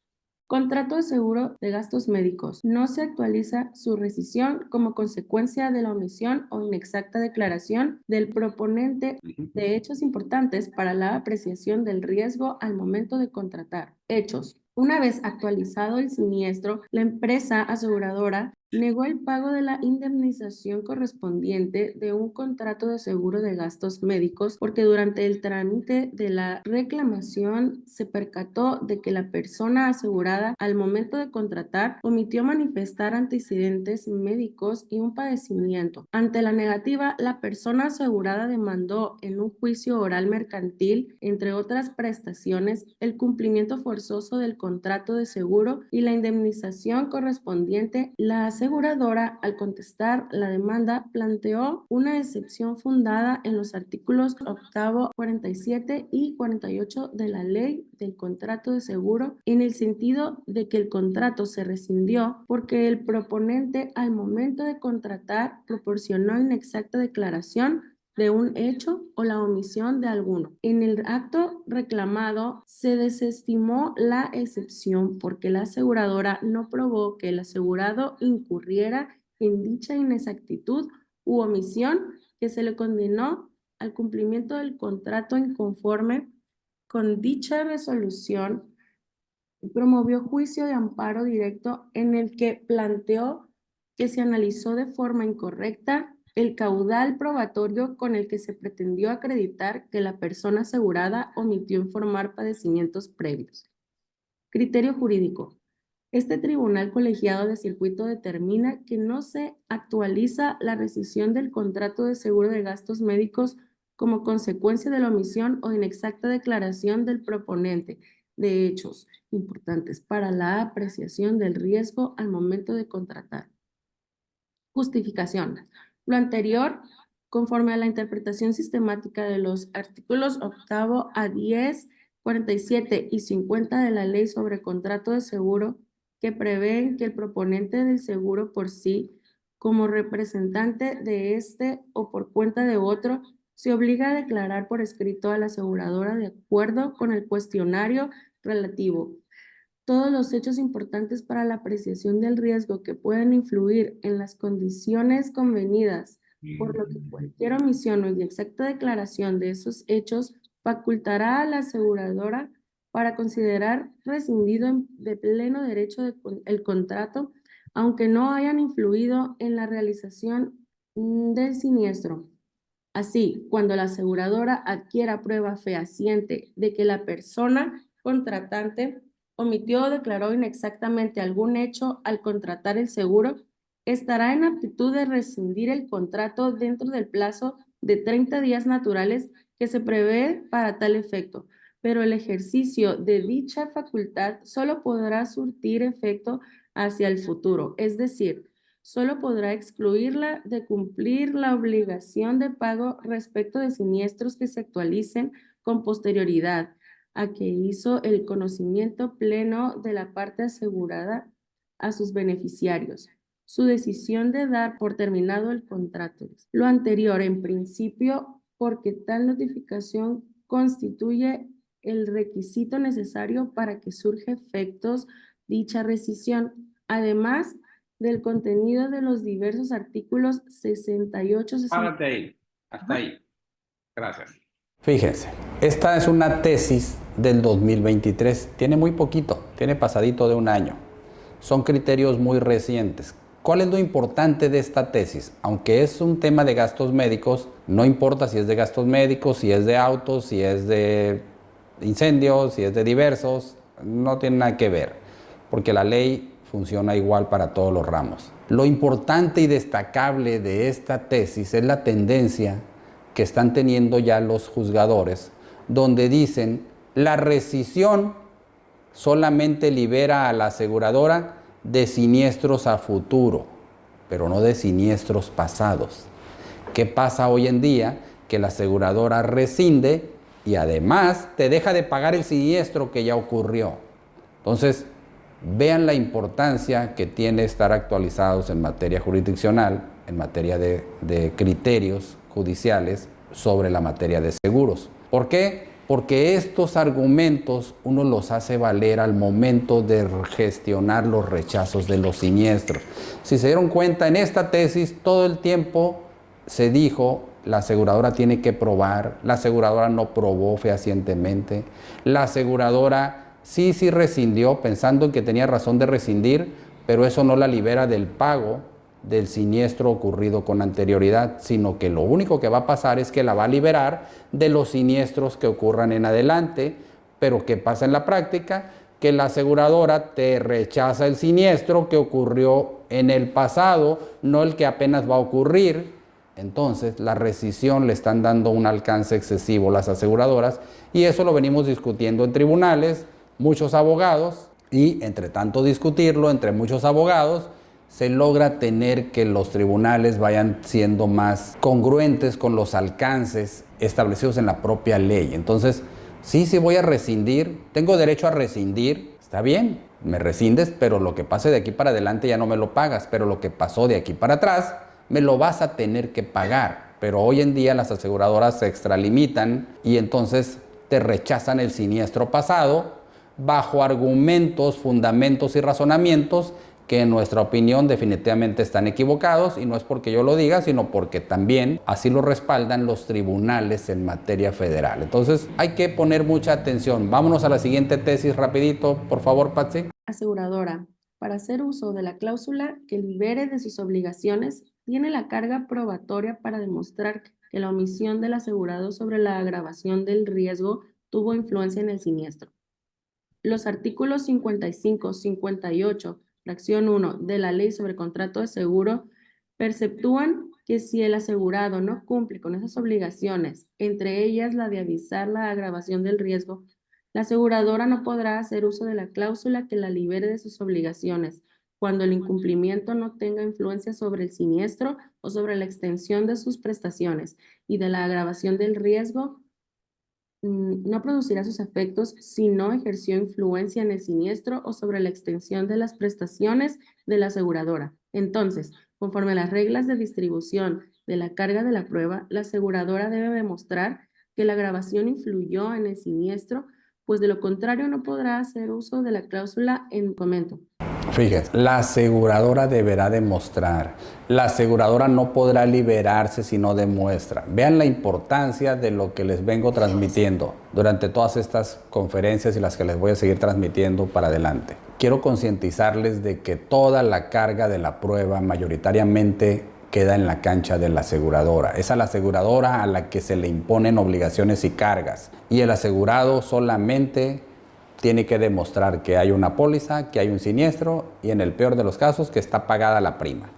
Contrato de seguro de gastos médicos. No se actualiza su rescisión como consecuencia de la omisión o inexacta declaración del proponente de hechos importantes para la apreciación del riesgo al momento de contratar. Hechos. Una vez actualizado el siniestro, la empresa aseguradora negó el pago de la indemnización correspondiente de un contrato de seguro de gastos médicos porque durante el trámite de la reclamación se percató de que la persona asegurada al momento de contratar omitió manifestar antecedentes médicos y un padecimiento. Ante la negativa, la persona asegurada demandó en un juicio oral mercantil, entre otras prestaciones, el cumplimiento forzoso del contrato de seguro y la indemnización correspondiente. La aseguradora, al contestar la demanda, planteó una excepción fundada en los artículos 8, 47 y 48 de la Ley del Contrato de Seguro, en el sentido de que el contrato se rescindió porque el proponente al momento de contratar proporcionó inexacta declaración de un hecho o la omisión de alguno. En el acto reclamado se desestimó la excepción porque la aseguradora no probó que el asegurado incurriera en dicha inexactitud u omisión que se le condenó al cumplimiento del contrato inconforme con dicha resolución. Promovió juicio de amparo directo en el que planteó que se analizó de forma incorrecta el caudal probatorio con el que se pretendió acreditar que la persona asegurada omitió informar padecimientos previos. Criterio jurídico. Este tribunal colegiado de circuito determina que no se actualiza la rescisión del contrato de seguro de gastos médicos como consecuencia de la omisión o inexacta declaración del proponente de hechos importantes para la apreciación del riesgo al momento de contratar. Justificación. Lo anterior, conforme a la interpretación sistemática de los artículos 8 a 10, 47 y 50 de la Ley sobre Contrato de Seguro, que prevén que el proponente del seguro por sí, como representante de este o por cuenta de otro, se obliga a declarar por escrito a la aseguradora de acuerdo con el cuestionario relativo todos los hechos importantes para la apreciación del riesgo que pueden influir en las condiciones convenidas, por lo que cualquier omisión o inexacta declaración de esos hechos facultará a la aseguradora para considerar rescindido de pleno derecho el contrato, aunque no hayan influido en la realización del siniestro. Así, cuando la aseguradora adquiera prueba fehaciente de que la persona contratante omitió o declaró inexactamente algún hecho al contratar el seguro, estará en aptitud de rescindir el contrato dentro del plazo de 30 días naturales que se prevé para tal efecto, pero el ejercicio de dicha facultad solo podrá surtir efecto hacia el futuro, es decir, solo podrá excluirla de cumplir la obligación de pago respecto de siniestros que se actualicen con posterioridad a que hizo el conocimiento pleno de la parte asegurada a sus beneficiarios. Su decisión de dar por terminado el contrato. Lo anterior, en principio, porque tal notificación constituye el requisito necesario para que surja efectos dicha rescisión, además del contenido de los diversos artículos 68, 60. Párate ahí, hasta ahí. Gracias. Fíjense, esta es una tesis del 2023, tiene muy poquito, tiene pasadito de un año. Son criterios muy recientes. ¿Cuál es lo importante de esta tesis? Aunque es un tema de gastos médicos, no importa si es de gastos médicos, si es de autos, si es de incendios, si es de diversos, no tiene nada que ver, porque la ley funciona igual para todos los ramos. Lo importante y destacable de esta tesis es la tendencia que están teniendo ya los juzgadores, donde dicen la rescisión solamente libera a la aseguradora de siniestros a futuro, pero no de siniestros pasados. ¿Qué pasa hoy en día? Que la aseguradora rescinde y además te deja de pagar el siniestro que ya ocurrió. Entonces, vean la importancia que tiene estar actualizados en materia jurisdiccional, en materia de criterios judiciales sobre la materia de seguros. ¿Por qué? Porque estos argumentos uno los hace valer al momento de gestionar los rechazos de los siniestros. Si se dieron cuenta, en esta tesis todo el tiempo se dijo la aseguradora tiene que probar, la aseguradora no probó fehacientemente, la aseguradora sí rescindió pensando en que tenía razón de rescindir, pero eso no la libera del pago del siniestro ocurrido con anterioridad, sino que lo único que va a pasar es que la va a liberar de los siniestros que ocurran en adelante. Pero ¿qué pasa en la práctica? Que la aseguradora te rechaza el siniestro que ocurrió en el pasado, no el que apenas va a ocurrir. Entonces la rescisión le están dando un alcance excesivo las aseguradoras, y eso lo venimos discutiendo en tribunales, muchos abogados, y entre tanto discutirlo entre muchos abogados, se logra tener que los tribunales vayan siendo más congruentes con los alcances establecidos en la propia ley. Entonces, sí voy a rescindir, tengo derecho a rescindir, está bien, me rescindes, pero lo que pase de aquí para adelante ya no me lo pagas, pero lo que pasó de aquí para atrás me lo vas a tener que pagar. Pero hoy en día las aseguradoras se extralimitan y entonces te rechazan el siniestro pasado bajo argumentos, fundamentos y razonamientos que en nuestra opinión definitivamente están equivocados, y no es porque yo lo diga, sino porque también así lo respaldan los tribunales en materia federal. Entonces hay que poner mucha atención. Vámonos a la siguiente tesis rapidito, por favor, Patsy. Aseguradora, para hacer uso de la cláusula que libere de sus obligaciones, tiene la carga probatoria para demostrar que la omisión del asegurado sobre la agravación del riesgo tuvo influencia en el siniestro. Los artículos 55, 58, fracción 1 de la Ley sobre Contrato de Seguro perceptúan que si el asegurado no cumple con esas obligaciones, entre ellas la de avisar la agravación del riesgo, la aseguradora no podrá hacer uso de la cláusula que la libere de sus obligaciones cuando el incumplimiento no tenga influencia sobre el siniestro o sobre la extensión de sus prestaciones, y de la agravación del riesgo no producirá sus efectos si no ejerció influencia en el siniestro o sobre la extensión de las prestaciones de la aseguradora. Entonces, conforme a las reglas de distribución de la carga de la prueba, la aseguradora debe demostrar que la agravación influyó en el siniestro, pues de lo contrario no podrá hacer uso de la cláusula en comento. Fíjense, la aseguradora deberá demostrar. La aseguradora no podrá liberarse si no demuestra. Vean la importancia de lo que les vengo transmitiendo durante todas estas conferencias y las que les voy a seguir transmitiendo para adelante. Quiero concientizarles de que toda la carga de la prueba mayoritariamente queda en la cancha de la aseguradora. Es a la aseguradora a la que se le imponen obligaciones y cargas. Y el asegurado solamente tiene que demostrar que hay una póliza, que hay un siniestro y en el peor de los casos que está pagada la prima.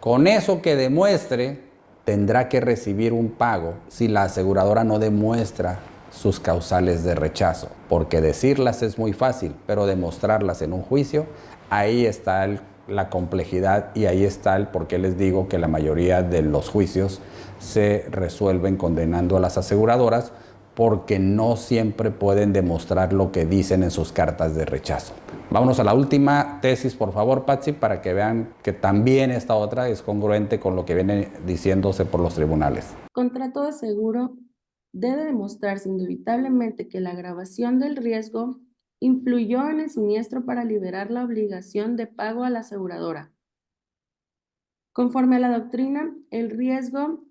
Con eso que demuestre, tendrá que recibir un pago si la aseguradora no demuestra sus causales de rechazo, porque decirlas es muy fácil, pero demostrarlas en un juicio, ahí está la complejidad y ahí está el por qué les digo que la mayoría de los juicios se resuelven condenando a las aseguradoras, porque no siempre pueden demostrar lo que dicen en sus cartas de rechazo. Vámonos a la última tesis, por favor, Patsy, para que vean que también esta otra es congruente con lo que viene diciéndose por los tribunales. Contrato de seguro debe demostrarse indubitablemente que la agravación del riesgo influyó en el siniestro para liberar la obligación de pago a la aseguradora. Conforme a la doctrina, el riesgo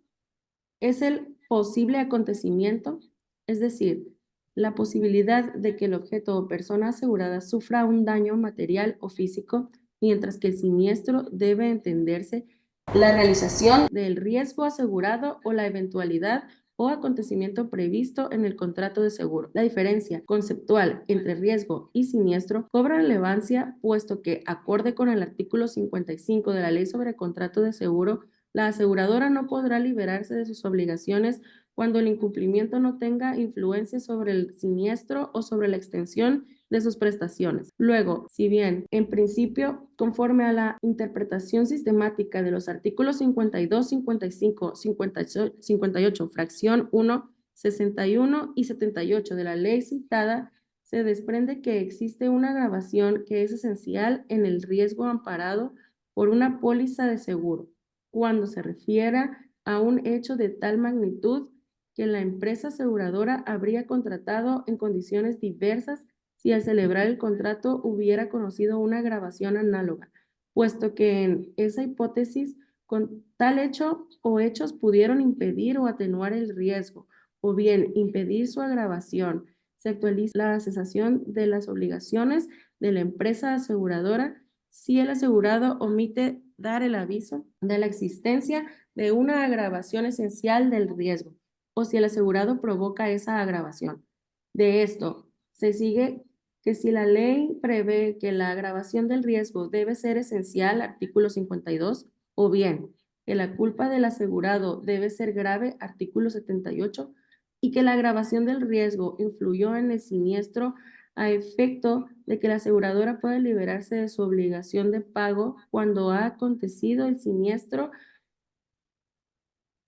es el posible acontecimiento, es decir, la posibilidad de que el objeto o persona asegurada sufra un daño material o físico, mientras que el siniestro debe entenderse la realización del riesgo asegurado o la eventualidad o acontecimiento previsto en el contrato de seguro. La diferencia conceptual entre riesgo y siniestro cobra relevancia, puesto que, acorde con el artículo 55 de la Ley sobre Contrato de Seguro, la aseguradora no podrá liberarse de sus obligaciones cuando el incumplimiento no tenga influencia sobre el siniestro o sobre la extensión de sus prestaciones. Luego, si bien, en principio, conforme a la interpretación sistemática de los artículos 52, 55, 58, fracción 1, 61 y 78 de la ley citada, se desprende que existe una agravación que es esencial en el riesgo amparado por una póliza de seguro, cuando se refiera a un hecho de tal magnitud que la empresa aseguradora habría contratado en condiciones diversas si al celebrar el contrato hubiera conocido una agravación análoga, puesto que en esa hipótesis, con tal hecho o hechos pudieron impedir o atenuar el riesgo, o bien impedir su agravación. Se actualiza la cesación de las obligaciones de la empresa aseguradora si el asegurado omite dar el aviso de la existencia de una agravación esencial del riesgo, o si el asegurado provoca esa agravación. De esto se sigue que si la ley prevé que la agravación del riesgo debe ser esencial, artículo 52, o bien que la culpa del asegurado debe ser grave, artículo 78, y que la agravación del riesgo influyó en el siniestro a efecto de que la aseguradora pueda liberarse de su obligación de pago cuando ha acontecido el siniestro,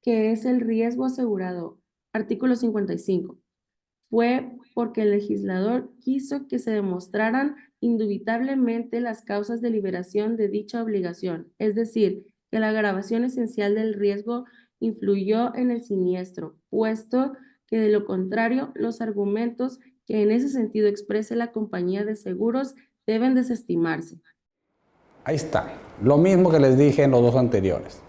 que es el riesgo asegurado. Artículo 55. Fue porque el legislador quiso que se demostraran indubitablemente las causas de liberación de dicha obligación, es decir, que la agravación esencial del riesgo influyó en el siniestro, puesto que de lo contrario, los argumentos que en ese sentido exprese la compañía de seguros deben desestimarse. Ahí está, lo mismo que les dije en los dos anteriores.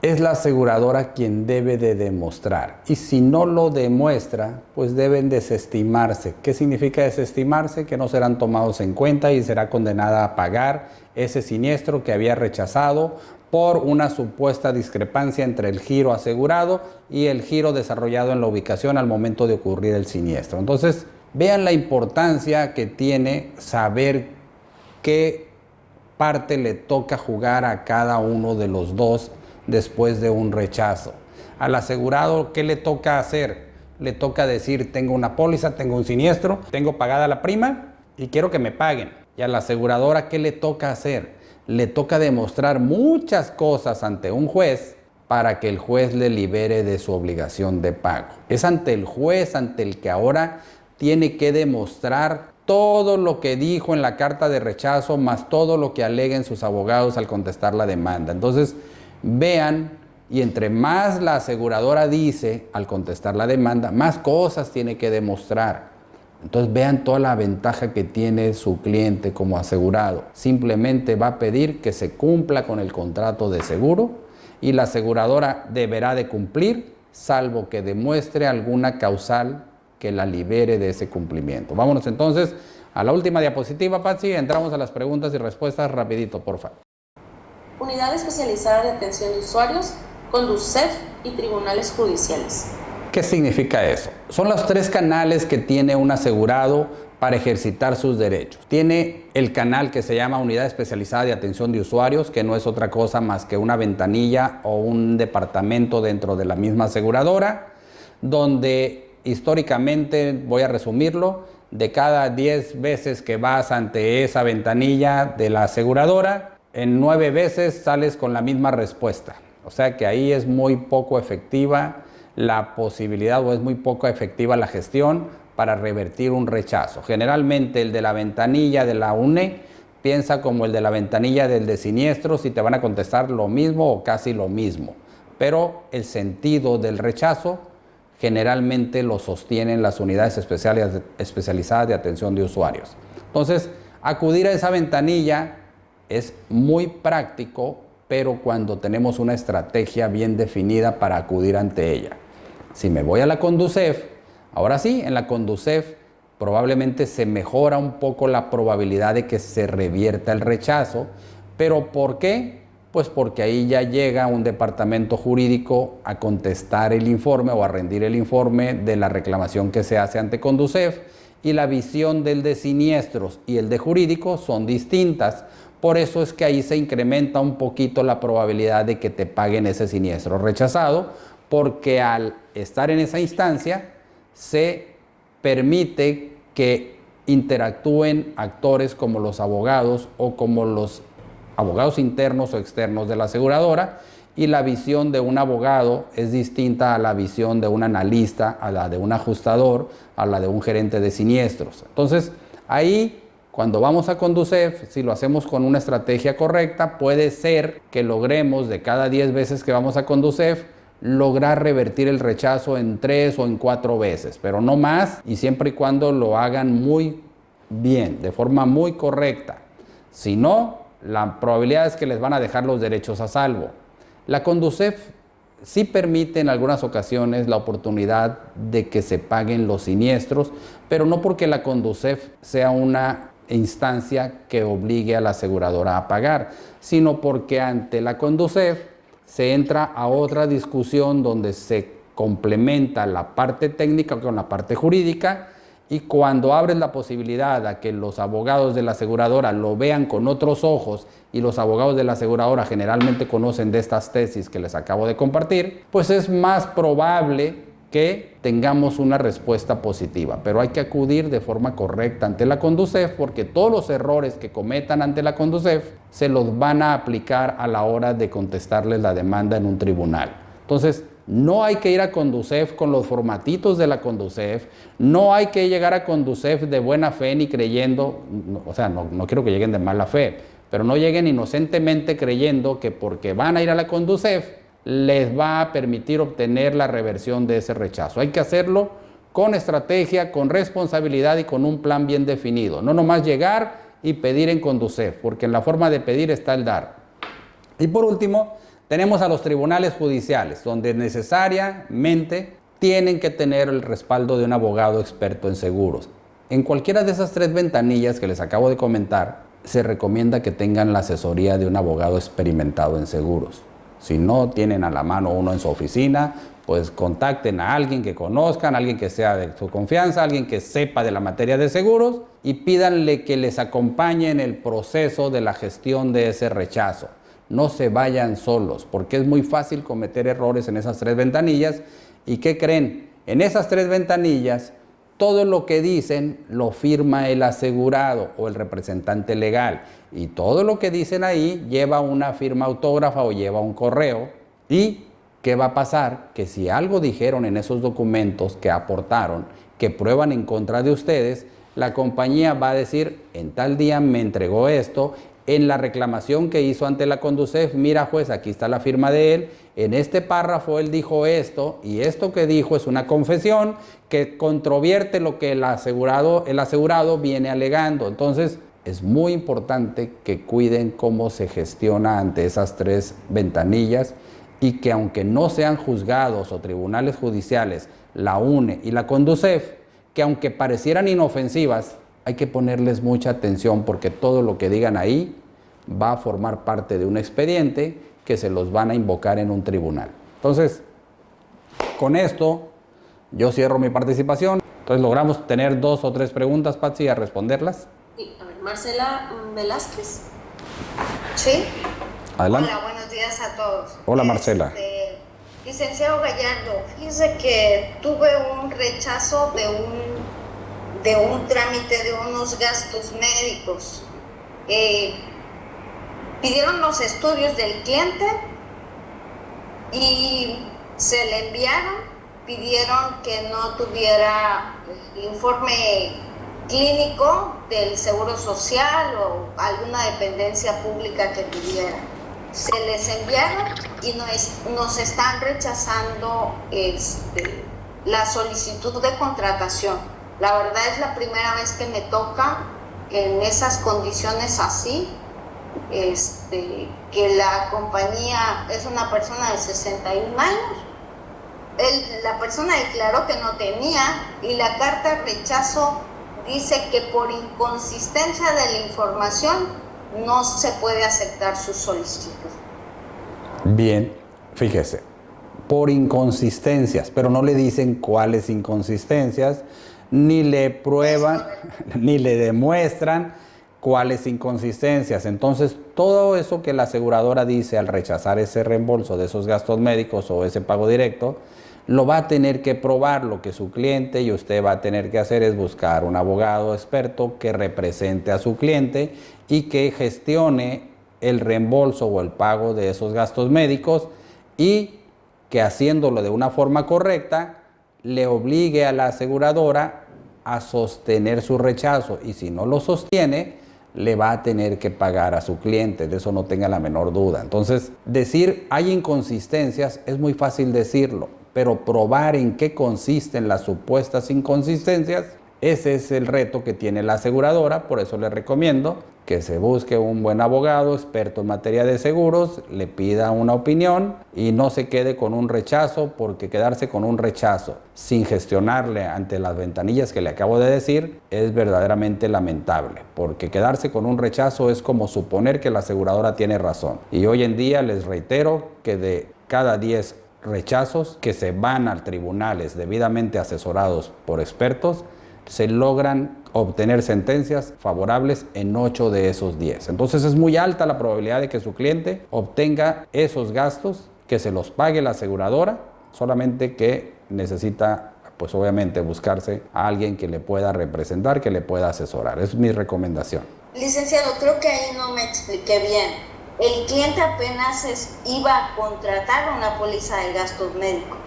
Es la aseguradora quien debe de demostrar, y si no lo demuestra, pues deben desestimarse. ¿Qué significa desestimarse? Que no serán tomados en cuenta y será condenada a pagar ese siniestro que había rechazado por una supuesta discrepancia entre el giro asegurado y el giro desarrollado en la ubicación al momento de ocurrir el siniestro. Entonces, vean la importancia que tiene saber qué parte le toca jugar a cada uno de los dos después de un rechazo. Al asegurado, ¿qué le toca hacer? Le toca decir, tengo una póliza, tengo un siniestro, tengo pagada la prima y quiero que me paguen. Y a la aseguradora, ¿qué le toca hacer? Le toca demostrar muchas cosas ante un juez para que el juez le libere de su obligación de pago. Es ante el juez ante el que ahora tiene que demostrar todo lo que dijo en la carta de rechazo, más todo lo que aleguen sus abogados al contestar la demanda. Entonces, vean, y entre más la aseguradora dice al contestar la demanda, más cosas tiene que demostrar. Entonces vean toda la ventaja que tiene su cliente como asegurado. Simplemente va a pedir que se cumpla con el contrato de seguro y la aseguradora deberá de cumplir, salvo que demuestre alguna causal que la libere de ese cumplimiento. Vámonos entonces a la última diapositiva, Patsy. Entramos a las preguntas y respuestas rapidito, por favor. Unidad especializada de atención de usuarios, Conducef y tribunales judiciales. ¿Qué significa eso? Son los 3 canales que tiene un asegurado para ejercitar sus derechos. Tiene el canal que se llama Unidad Especializada de Atención de Usuarios, que no es otra cosa más que una ventanilla o un departamento dentro de la misma aseguradora, donde históricamente, voy a resumirlo, de cada 10 veces que vas ante esa ventanilla de la aseguradora, en 9 veces sales con la misma respuesta. O sea que ahí es muy poco efectiva la posibilidad o es muy poco efectiva la gestión para revertir un rechazo. Generalmente el de la ventanilla de la UNE piensa como el de la ventanilla del de siniestros y te van a contestar lo mismo o casi lo mismo. Pero el sentido del rechazo generalmente lo sostienen las unidades especializadas de atención de usuarios. Entonces, acudir a esa ventanilla es muy práctico, pero cuando tenemos una estrategia bien definida para acudir ante ella. Si me voy a la Conducef, ahora sí, en la Conducef probablemente se mejora un poco la probabilidad de que se revierta el rechazo. ¿Pero por qué? Pues porque ahí ya llega un departamento jurídico a contestar el informe o a rendir el informe de la reclamación que se hace ante Conducef, y la visión del de siniestros y el de jurídico son distintas. Por eso es que ahí se incrementa un poquito la probabilidad de que te paguen ese siniestro rechazado, porque al estar en esa instancia se permite que interactúen actores como los abogados o como los abogados internos o externos de la aseguradora, y la visión de un abogado es distinta a la visión de un analista, a la de un ajustador, a la de un gerente de siniestros. Entonces, ahí, cuando vamos a Conducef, si lo hacemos con una estrategia correcta, puede ser que logremos de cada 10 veces que vamos a Conducef, lograr revertir el rechazo en 3 o en 4 veces, pero no más, y siempre y cuando lo hagan muy bien, de forma muy correcta. Si no, la probabilidad es que les van a dejar los derechos a salvo. La Conducef sí permite en algunas ocasiones la oportunidad de que se paguen los siniestros, pero no porque la Conducef sea una instancia que obligue a la aseguradora a pagar, sino porque ante la Conducef se entra a otra discusión donde se complementa la parte técnica con la parte jurídica, y cuando abres la posibilidad a que los abogados de la aseguradora lo vean con otros ojos, y los abogados de la aseguradora generalmente conocen de estas tesis que les acabo de compartir, pues es más probable que tengamos una respuesta positiva. Pero hay que acudir de forma correcta ante la Conducef, porque todos los errores que cometan ante la Conducef se los van a aplicar a la hora de contestarles la demanda en un tribunal. Entonces, no hay que ir a Conducef con los formatitos de la Conducef, no hay que llegar a Conducef de buena fe ni creyendo, no quiero que lleguen de mala fe, pero no lleguen inocentemente creyendo que porque van a ir a la Conducef les va a permitir obtener la reversión de ese rechazo. Hay que hacerlo con estrategia, con responsabilidad y con un plan bien definido. No nomás llegar y pedir en Conducef, porque en la forma de pedir está el dar. Y por último, tenemos a los tribunales judiciales, donde necesariamente tienen que tener el respaldo de un abogado experto en seguros. En cualquiera de esas 3 ventanillas que les acabo de comentar, se recomienda que tengan la asesoría de un abogado experimentado en seguros. Si no tienen a la mano uno en su oficina, pues contacten a alguien que conozcan, alguien que sea de su confianza, alguien que sepa de la materia de seguros, y pídanle que les acompañe en el proceso de la gestión de ese rechazo. No se vayan solos, porque es muy fácil cometer errores en esas 3 ventanillas. ¿Y qué creen? En esas 3 ventanillas, todo lo que dicen lo firma el asegurado o el representante legal. Y todo lo que dicen ahí lleva una firma autógrafa o lleva un correo. ¿Y qué va a pasar? Que si algo dijeron en esos documentos que aportaron, que prueban en contra de ustedes, la compañía va a decir, en tal día me entregó esto, en la reclamación que hizo ante la Conducef, mira juez, aquí está la firma de él, en este párrafo él dijo esto, y esto que dijo es una confesión que controvierte lo que el asegurado viene alegando. Entonces, es muy importante que cuiden cómo se gestiona ante esas 3 ventanillas, y que aunque no sean juzgados o tribunales judiciales, la UNE y la Conducef, que aunque parecieran inofensivas, hay que ponerles mucha atención, porque todo lo que digan ahí va a formar parte de un expediente que se los van a invocar en un tribunal. Entonces, con esto yo cierro mi participación. Entonces logramos tener 2 o 3 preguntas, Patsy, a responderlas. Sí, a ver, Marcela Velázquez. Sí. Adelante. Hola, buenos días a todos. Hola, Marcela. Licenciado Gallardo, fíjese que tuve un rechazo de un trámite de unos gastos médicos. Pidieron los estudios del cliente y se le enviaron, pidieron que no tuviera informe clínico del Seguro Social o alguna dependencia pública que tuviera. Se les enviaron y nos están rechazando la solicitud de contratación. La verdad es la primera vez que me toca en esas condiciones así, que la compañía es una persona de 61 años. La persona declaró que no tenía y la carta de rechazo dice que por inconsistencia de la información no se puede aceptar su solicitud. Bien, fíjese, por inconsistencias, pero no le dicen cuáles inconsistencias, ni le prueban, ni le demuestran cuáles inconsistencias. Entonces, todo eso que la aseguradora dice al rechazar ese reembolso de esos gastos médicos o ese pago directo, lo va a tener que probar. Lo que su cliente y usted va a tener que hacer es buscar un abogado experto que represente a su cliente y que gestione el reembolso o el pago de esos gastos médicos y que haciéndolo de una forma correcta le obligue a la aseguradora a sostener su rechazo, y si no lo sostiene le va a tener que pagar a su cliente, de eso no tenga la menor duda. Entonces, decir hay inconsistencias es muy fácil decirlo, pero probar en qué consisten las supuestas inconsistencias, ese es el reto que tiene la aseguradora. Por eso le recomiendo que se busque un buen abogado experto en materia de seguros, le pida una opinión y no se quede con un rechazo, porque quedarse con un rechazo sin gestionarle ante las ventanillas que le acabo de decir es verdaderamente lamentable, porque quedarse con un rechazo es como suponer que la aseguradora tiene razón. Y hoy en día les reitero que de cada 10 rechazos que se van a tribunales debidamente asesorados por expertos, se logran obtener sentencias favorables en 8 de esos 10. Entonces es muy alta la probabilidad de que su cliente obtenga esos gastos, que se los pague la aseguradora, solamente que necesita, pues obviamente, buscarse a alguien que le pueda representar, que le pueda asesorar. Es mi recomendación. Licenciado, creo que ahí no me expliqué bien. El cliente apenas iba a contratar una póliza de gastos médicos.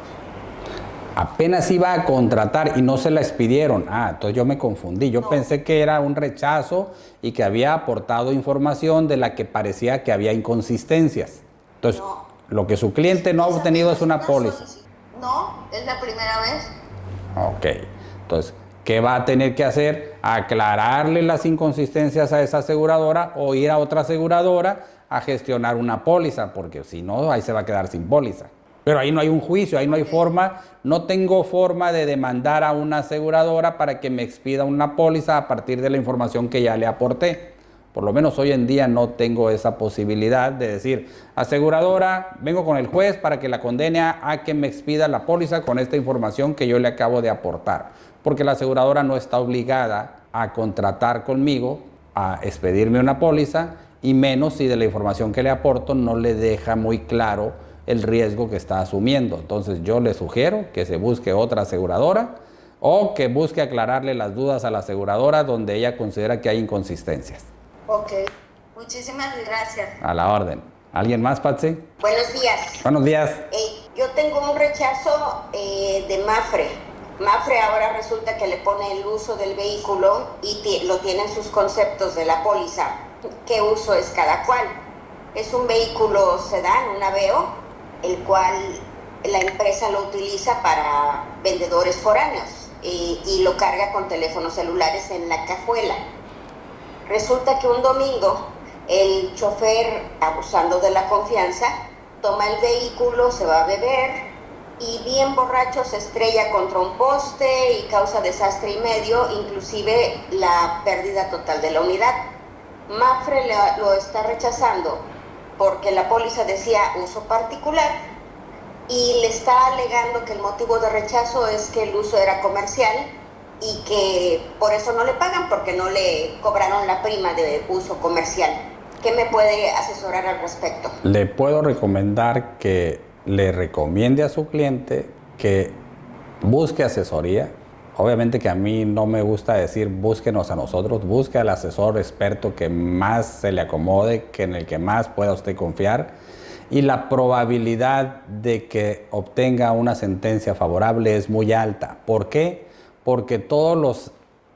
Apenas iba a contratar y no se la expidieron. Entonces yo me confundí. Yo pensé que era un rechazo y que había aportado información de la que parecía que había inconsistencias. Entonces, lo que su cliente no ha obtenido es una póliza. No, es la primera vez. Ok. Entonces, ¿qué va a tener que hacer? Aclararle las inconsistencias a esa aseguradora o ir a otra aseguradora a gestionar una póliza, porque si no, ahí se va a quedar sin póliza. Pero ahí no hay un juicio, ahí no hay forma, no tengo forma de demandar a una aseguradora para que me expida una póliza a partir de la información que ya le aporté. Por lo menos hoy en día no tengo esa posibilidad de decir, aseguradora, vengo con el juez para que la condene a que me expida la póliza con esta información que yo le acabo de aportar. Porque la aseguradora no está obligada a contratar conmigo, a expedirme una póliza, y menos si de la información que le aporto no le deja muy claro el riesgo que está asumiendo. Entonces yo le sugiero que se busque otra aseguradora o que busque aclararle las dudas a la aseguradora donde ella considera que hay inconsistencias. Ok, muchísimas gracias. A la orden. ¿Alguien más, Patsy? Buenos días. Buenos días. Yo tengo un rechazo de Mapfre. Mapfre ahora resulta que le pone el uso del vehículo y lo tiene en sus conceptos de la póliza. ¿Qué uso es cada cual? Es un vehículo sedán, un Aveo, el cual la empresa lo utiliza para vendedores foráneos y lo carga con teléfonos celulares en la cajuela. Resulta que un domingo el chofer, abusando de la confianza, toma el vehículo, se va a beber y bien borracho se estrella contra un poste y causa desastre y medio, inclusive la pérdida total de la unidad. Mapfre lo está rechazando porque la póliza decía uso particular y le está alegando que el motivo de rechazo es que el uso era comercial y que por eso no le pagan, porque no le cobraron la prima de uso comercial. ¿Qué me puede asesorar al respecto? Le puedo recomendar que le recomiende a su cliente que busque asesoría. Obviamente que a mí no me gusta decir búsquenos a nosotros, busque al asesor experto que más se le acomode, que en el que más pueda usted confiar. Y la probabilidad de que obtenga una sentencia favorable es muy alta. ¿Por qué? Porque todas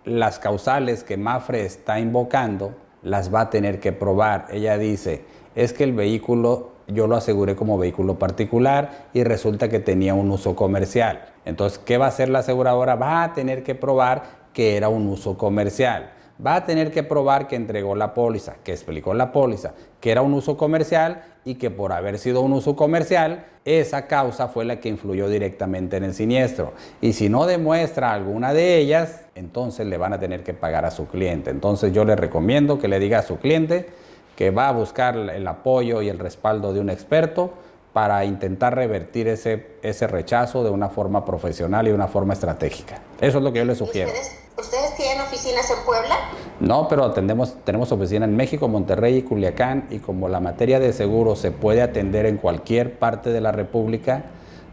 las causales que Mapfre está invocando las va a tener que probar. Ella dice, es que el vehículo yo lo aseguré como vehículo particular y resulta que tenía un uso comercial. Entonces, ¿qué va a hacer la aseguradora? Va a tener que probar que era un uso comercial. Va a tener que probar que entregó la póliza, que explicó la póliza, que era un uso comercial y que por haber sido un uso comercial, esa causa fue la que influyó directamente en el siniestro. Y si no demuestra alguna de ellas, entonces le van a tener que pagar a su cliente. Entonces yo le recomiendo que le diga a su cliente que va a buscar el apoyo y el respaldo de un experto para intentar revertir ese rechazo de una forma profesional y de una forma estratégica. Eso es lo que yo le sugiero. ¿Ustedes tienen oficinas en Puebla? No, pero tenemos oficina en México, Monterrey y Culiacán, y como la materia de seguros se puede atender en cualquier parte de la República,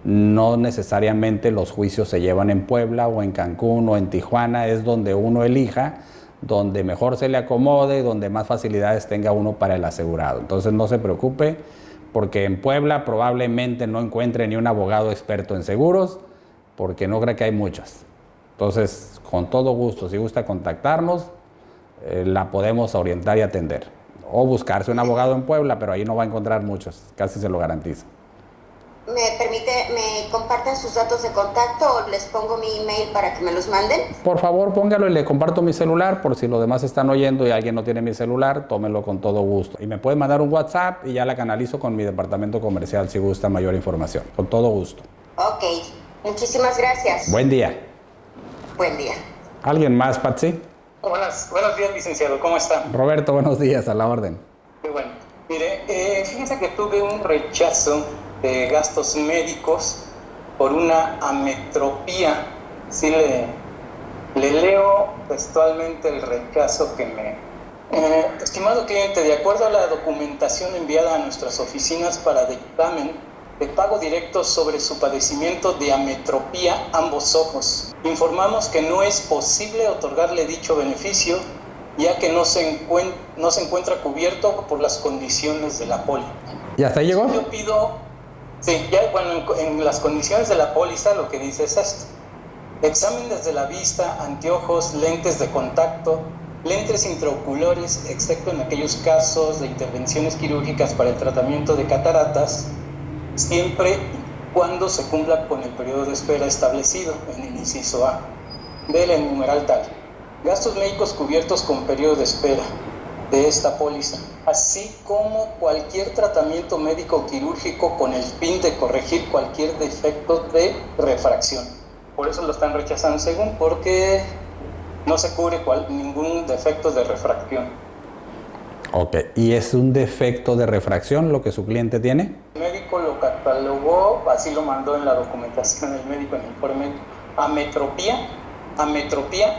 no necesariamente los juicios se llevan en Puebla o en Cancún o en Tijuana, es donde uno elija, donde mejor se le acomode, donde más facilidades tenga uno para el asegurado. Entonces no se preocupe, porque en Puebla probablemente no encuentre ni un abogado experto en seguros, porque no creo que hay muchos. Entonces, con todo gusto, si gusta contactarnos, la podemos orientar y atender. O buscarse un abogado en Puebla, pero ahí no va a encontrar muchos, casi se lo garantizo. ¿Me comparten sus datos de contacto o les pongo mi email para que me los manden? Por favor, póngalo y le comparto mi celular, por si los demás están oyendo y alguien no tiene mi celular, tómelo con todo gusto. Y me puede mandar un WhatsApp y ya la canalizo con mi departamento comercial si gusta mayor información. Con todo gusto. Ok, muchísimas gracias. Buen día. Buen día. ¿Alguien más, Patsy? Buenos días, licenciado. ¿Cómo está? Roberto, buenos días, a la orden. Qué bueno. Mire, fíjense que tuve un rechazo de gastos médicos por una ametropía. Sí, le leo textualmente el rechazo que estimado cliente, de acuerdo a la documentación enviada a nuestras oficinas para dictamen de pago directo sobre su padecimiento de ametropía ambos ojos, informamos que no es posible otorgarle dicho beneficio, ya que no se encuentra cubierto por las condiciones de la póliza. ¿Y hasta ahí llegó? Yo pido, en las condiciones de la póliza lo que dice es esto: exámenes de la vista, anteojos, lentes de contacto, lentes intraoculares, excepto en aquellos casos de intervenciones quirúrgicas para el tratamiento de cataratas, siempre y cuando se cumpla con el periodo de espera establecido en el inciso A del numeral tal. Gastos médicos cubiertos con periodo de espera de esta póliza, así como cualquier tratamiento médico quirúrgico con el fin de corregir cualquier defecto de refracción. Por eso lo están rechazando porque no se cubre ningún defecto de refracción. Ok, ¿y es un defecto de refracción lo que su cliente tiene? El médico lo catalogó, así lo mandó en la documentación el médico en el informe: ametropía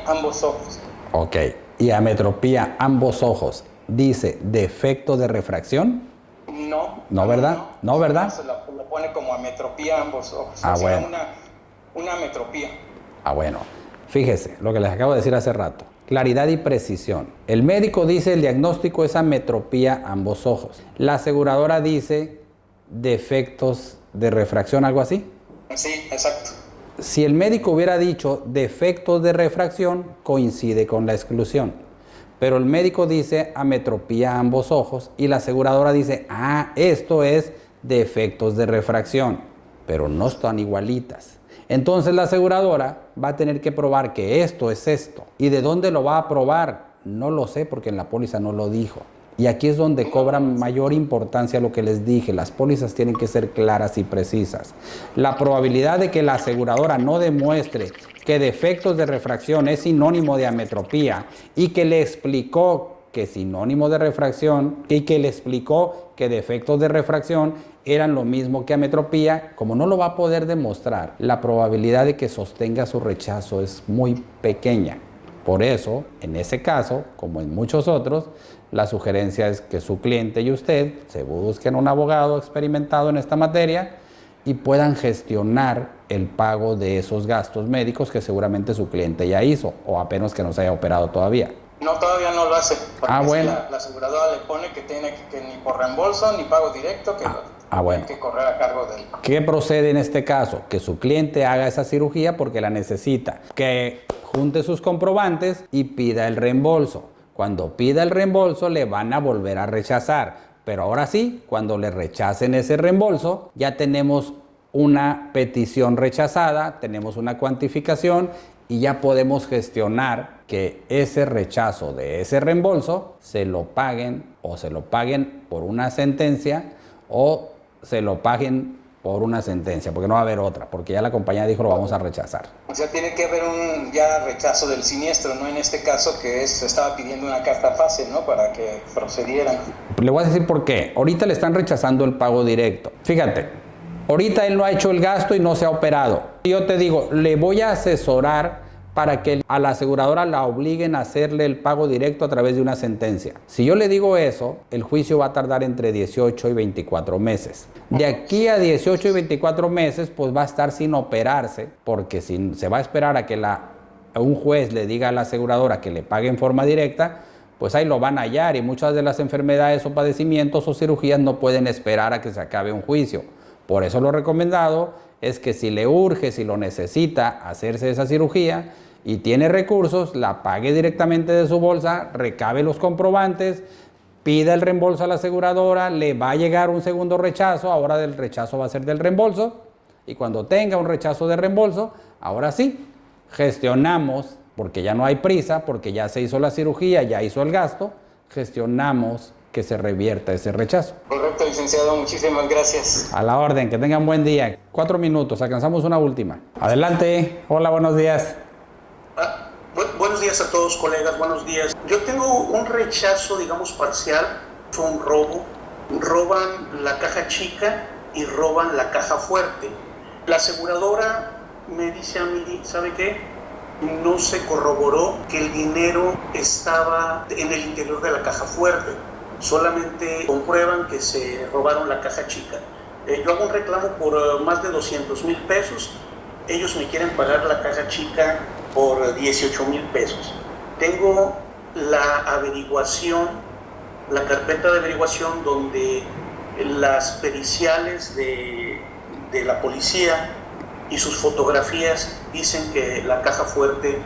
ambos ojos. Ok, ¿y ametropía ambos ojos dice defecto de refracción? No. ¿No, verdad? ¿No, verdad? Se lo pone como ametropía ambos ojos. Ah, o sea, bueno. una ametropía. Ah, bueno. Fíjese, lo que les acabo de decir hace rato. Claridad y precisión. El médico dice el diagnóstico es ametropía ambos ojos. La aseguradora dice defectos de refracción, algo así. Sí, exacto. Si el médico hubiera dicho defectos de refracción, coincide con la exclusión. Pero el médico dice ametropía ambos ojos y la aseguradora dice, esto es defectos de refracción, pero no están igualitas. Entonces la aseguradora va a tener que probar que esto es esto. ¿Y de dónde lo va a probar? No lo sé porque en la póliza no lo dijo. Y aquí es donde cobra mayor importancia lo que les dije. Las pólizas tienen que ser claras y precisas. La probabilidad de que la aseguradora no demuestre que defectos de refracción es sinónimo de ametropía y que le explicó que sinónimo de refracción y que le explicó que defectos de refracción eran lo mismo que ametropía, como no lo va a poder demostrar, la probabilidad de que sostenga su rechazo es muy pequeña. Por eso, en ese caso, como en muchos otros, la sugerencia es que su cliente y usted se busquen un abogado experimentado en esta materia y puedan gestionar el pago de esos gastos médicos que seguramente su cliente ya hizo, o apenas que no se haya operado todavía. No, todavía no lo hace. Porque bueno. La aseguradora le pone que tiene que ni por reembolso ni pago directo, que bueno. tiene que correr a cargo de él. ¿Qué procede en este caso? Que su cliente haga esa cirugía porque la necesita. Que junte sus comprobantes y pida el reembolso. Cuando pida el reembolso le van a volver a rechazar. Pero ahora sí, cuando le rechacen ese reembolso, ya tenemos una petición rechazada, tenemos una cuantificación y ya podemos gestionar que ese rechazo de ese reembolso se lo paguen por una sentencia o se lo paguen por una sentencia, porque no va a haber otra, porque ya la compañía dijo lo vamos a rechazar. O sea, tiene que haber un ya rechazo del siniestro, ¿no? En este caso que estaba pidiendo una carta fase, ¿no? Para que procedieran. Le voy a decir por qué. Ahorita le están rechazando el pago directo. Fíjate, ahorita él no ha hecho el gasto y no se ha operado. Yo te digo, le voy a asesorar para que a la aseguradora la obliguen a hacerle el pago directo a través de una sentencia. Si yo le digo eso, el juicio va a tardar entre 18 y 24 meses. De aquí a 18 y 24 meses, pues va a estar sin operarse, porque si se va a esperar a que un juez le diga a la aseguradora que le pague en forma directa, pues ahí lo van a hallar y muchas de las enfermedades o padecimientos o cirugías no pueden esperar a que se acabe un juicio. Por eso lo recomendado es que si le urge, si lo necesita hacerse esa cirugía, y tiene recursos, la pague directamente de su bolsa, recabe los comprobantes, pida el reembolso a la aseguradora, le va a llegar un segundo rechazo, ahora del rechazo va a ser del reembolso, y cuando tenga un rechazo de reembolso, ahora sí, gestionamos, porque ya no hay prisa, porque ya se hizo la cirugía, ya hizo el gasto, gestionamos que se revierta ese rechazo. Correcto, licenciado, muchísimas gracias. A la orden, que tengan buen día. 4 minutos, alcanzamos una última. Adelante, hola, buenos días. Buenos días a todos, colegas, buenos días. Yo tengo un rechazo, digamos, parcial. Fue un robo. Roban la caja chica y roban la caja fuerte. La aseguradora me dice a mí, ¿sabe qué? No se corroboró que el dinero estaba en el interior de la caja fuerte. Solamente comprueban que se robaron la caja chica. Yo hago un reclamo por más de 200,000 pesos. Ellos me quieren pagar la caja chica por 18,000 pesos. Tengo la averiguación, la carpeta de averiguación donde las periciales de la policía y sus fotografías dicen que la caja fuerte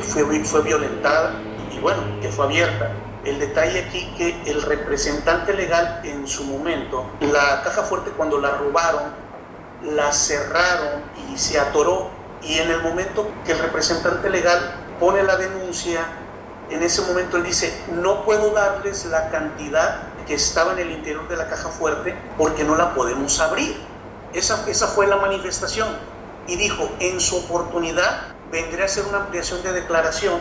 fue violentada y bueno, que fue abierta. El detalle aquí que el representante legal en su momento, la caja fuerte cuando la robaron, la cerraron y se atoró, y en el momento que el representante legal pone la denuncia, en ese momento él dice, no puedo darles la cantidad que estaba en el interior de la caja fuerte porque no la podemos abrir. Esa fue la manifestación, y dijo, en su oportunidad vendré a hacer una ampliación de declaración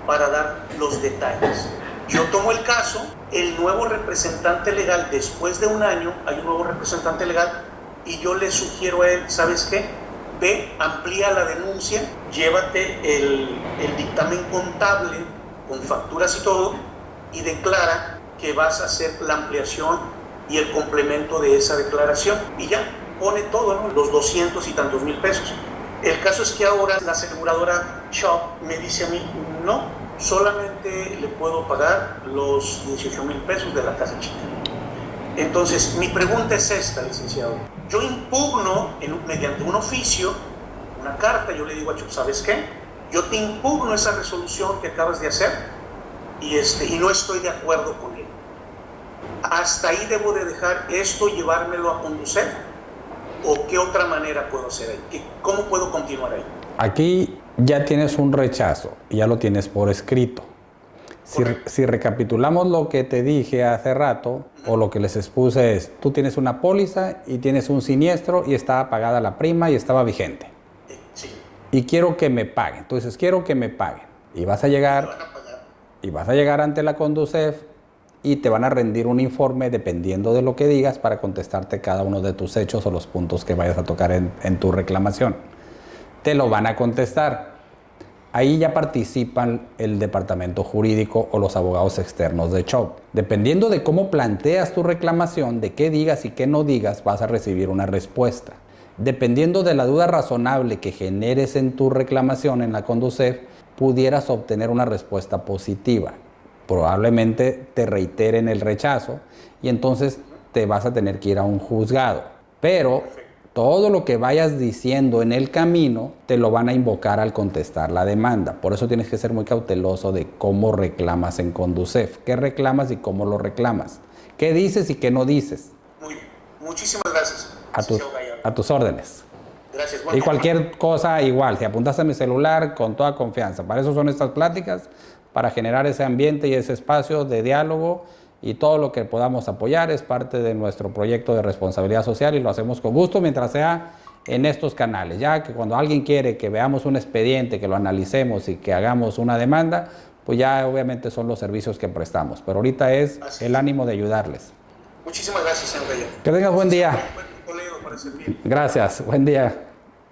para dar los detalles. Yo tomo el caso, el nuevo representante legal, después de un año hay un nuevo representante legal, y yo le sugiero a él, ¿sabes qué? Ve, amplía la denuncia, llévate el dictamen contable con facturas y todo, y declara que vas a hacer la ampliación y el complemento de esa declaración. Y ya, pone todo, ¿no? Los 200 y tantos mil pesos. El caso es que ahora la aseguradora Shop me dice a mí, no, solamente le puedo pagar los 18,000 pesos de la casa chica. Entonces, mi pregunta es esta, licenciado. Yo impugno mediante un oficio, una carta, yo le digo a Chup, ¿sabes qué? Yo te impugno esa resolución que acabas de hacer y no estoy de acuerdo con él. ¿Hasta ahí debo de dejar esto y llevármelo a conducir? ¿O qué otra manera puedo hacer ahí? ¿Cómo puedo continuar ahí? Aquí ya tienes un rechazo, ya lo tienes por escrito. Si recapitulamos lo que te dije hace rato, o lo que les expuse es, tú tienes una póliza y tienes un siniestro y estaba pagada la prima y estaba vigente. Sí. Y quiero que me paguen. Entonces, quiero que me paguen. Y vas a llegar, y vas a llegar ante la Conducef y te van a rendir un informe dependiendo de lo que digas para contestarte cada uno de tus hechos o los puntos que vayas a tocar en tu reclamación. Te lo van a contestar. Ahí ya participan el departamento jurídico o los abogados externos de CHOP. Dependiendo de cómo planteas tu reclamación, de qué digas y qué no digas, vas a recibir una respuesta. Dependiendo de la duda razonable que generes en tu reclamación en la Conducef, pudieras obtener una respuesta positiva. Probablemente te reiteren el rechazo y entonces te vas a tener que ir a un juzgado. Pero todo lo que vayas diciendo en el camino te lo van a invocar al contestar la demanda. Por eso tienes que ser muy cauteloso de cómo reclamas en Conducef. ¿Qué reclamas y cómo lo reclamas? ¿Qué dices y qué no dices? Muy bien. Muchísimas gracias. A tus órdenes. Gracias. Y cualquier cosa igual, si apuntas a mi celular con toda confianza. Para eso son estas pláticas, para generar ese ambiente y ese espacio de diálogo, y todo lo que podamos apoyar es parte de nuestro proyecto de responsabilidad social y lo hacemos con gusto mientras sea en estos canales. Ya que cuando alguien quiere que veamos un expediente, que lo analicemos y que hagamos una demanda, pues ya obviamente son los servicios que prestamos. Pero ahorita es el ánimo de ayudarles. Muchísimas gracias, señor Gallardo. Que tengas buen día. Gracias, buen día.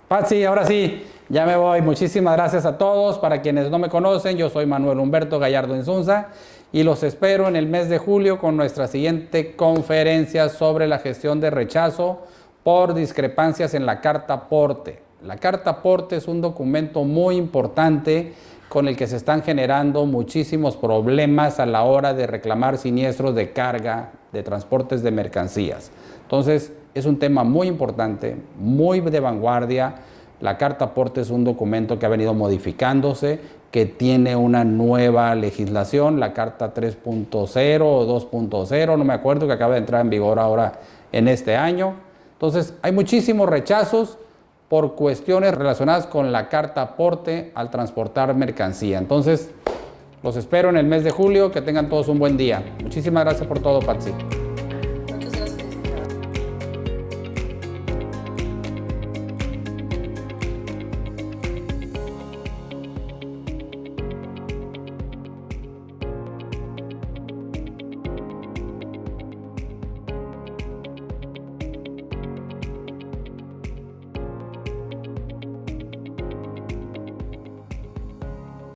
Patsy, ahora sí, ya me voy. Muchísimas gracias a todos. Para quienes no me conocen, yo soy Manuel Humberto Gallardo Insunza y los espero en el mes de julio con nuestra siguiente conferencia sobre la gestión de rechazo por discrepancias en la carta aporte. La carta aporte es un documento muy importante con el que se están generando muchísimos problemas a la hora de reclamar siniestros de carga, de transportes de mercancías. Entonces, es un tema muy importante, muy de vanguardia. La carta aporte es un documento que ha venido modificándose, que tiene una nueva legislación, la carta 3.0 o 2.0, no me acuerdo, que acaba de entrar en vigor ahora en este año. Entonces, hay muchísimos rechazos por cuestiones relacionadas con la carta aporte al transportar mercancía. Entonces, los espero en el mes de julio. Que tengan todos un buen día. Muchísimas gracias por todo, Patsy.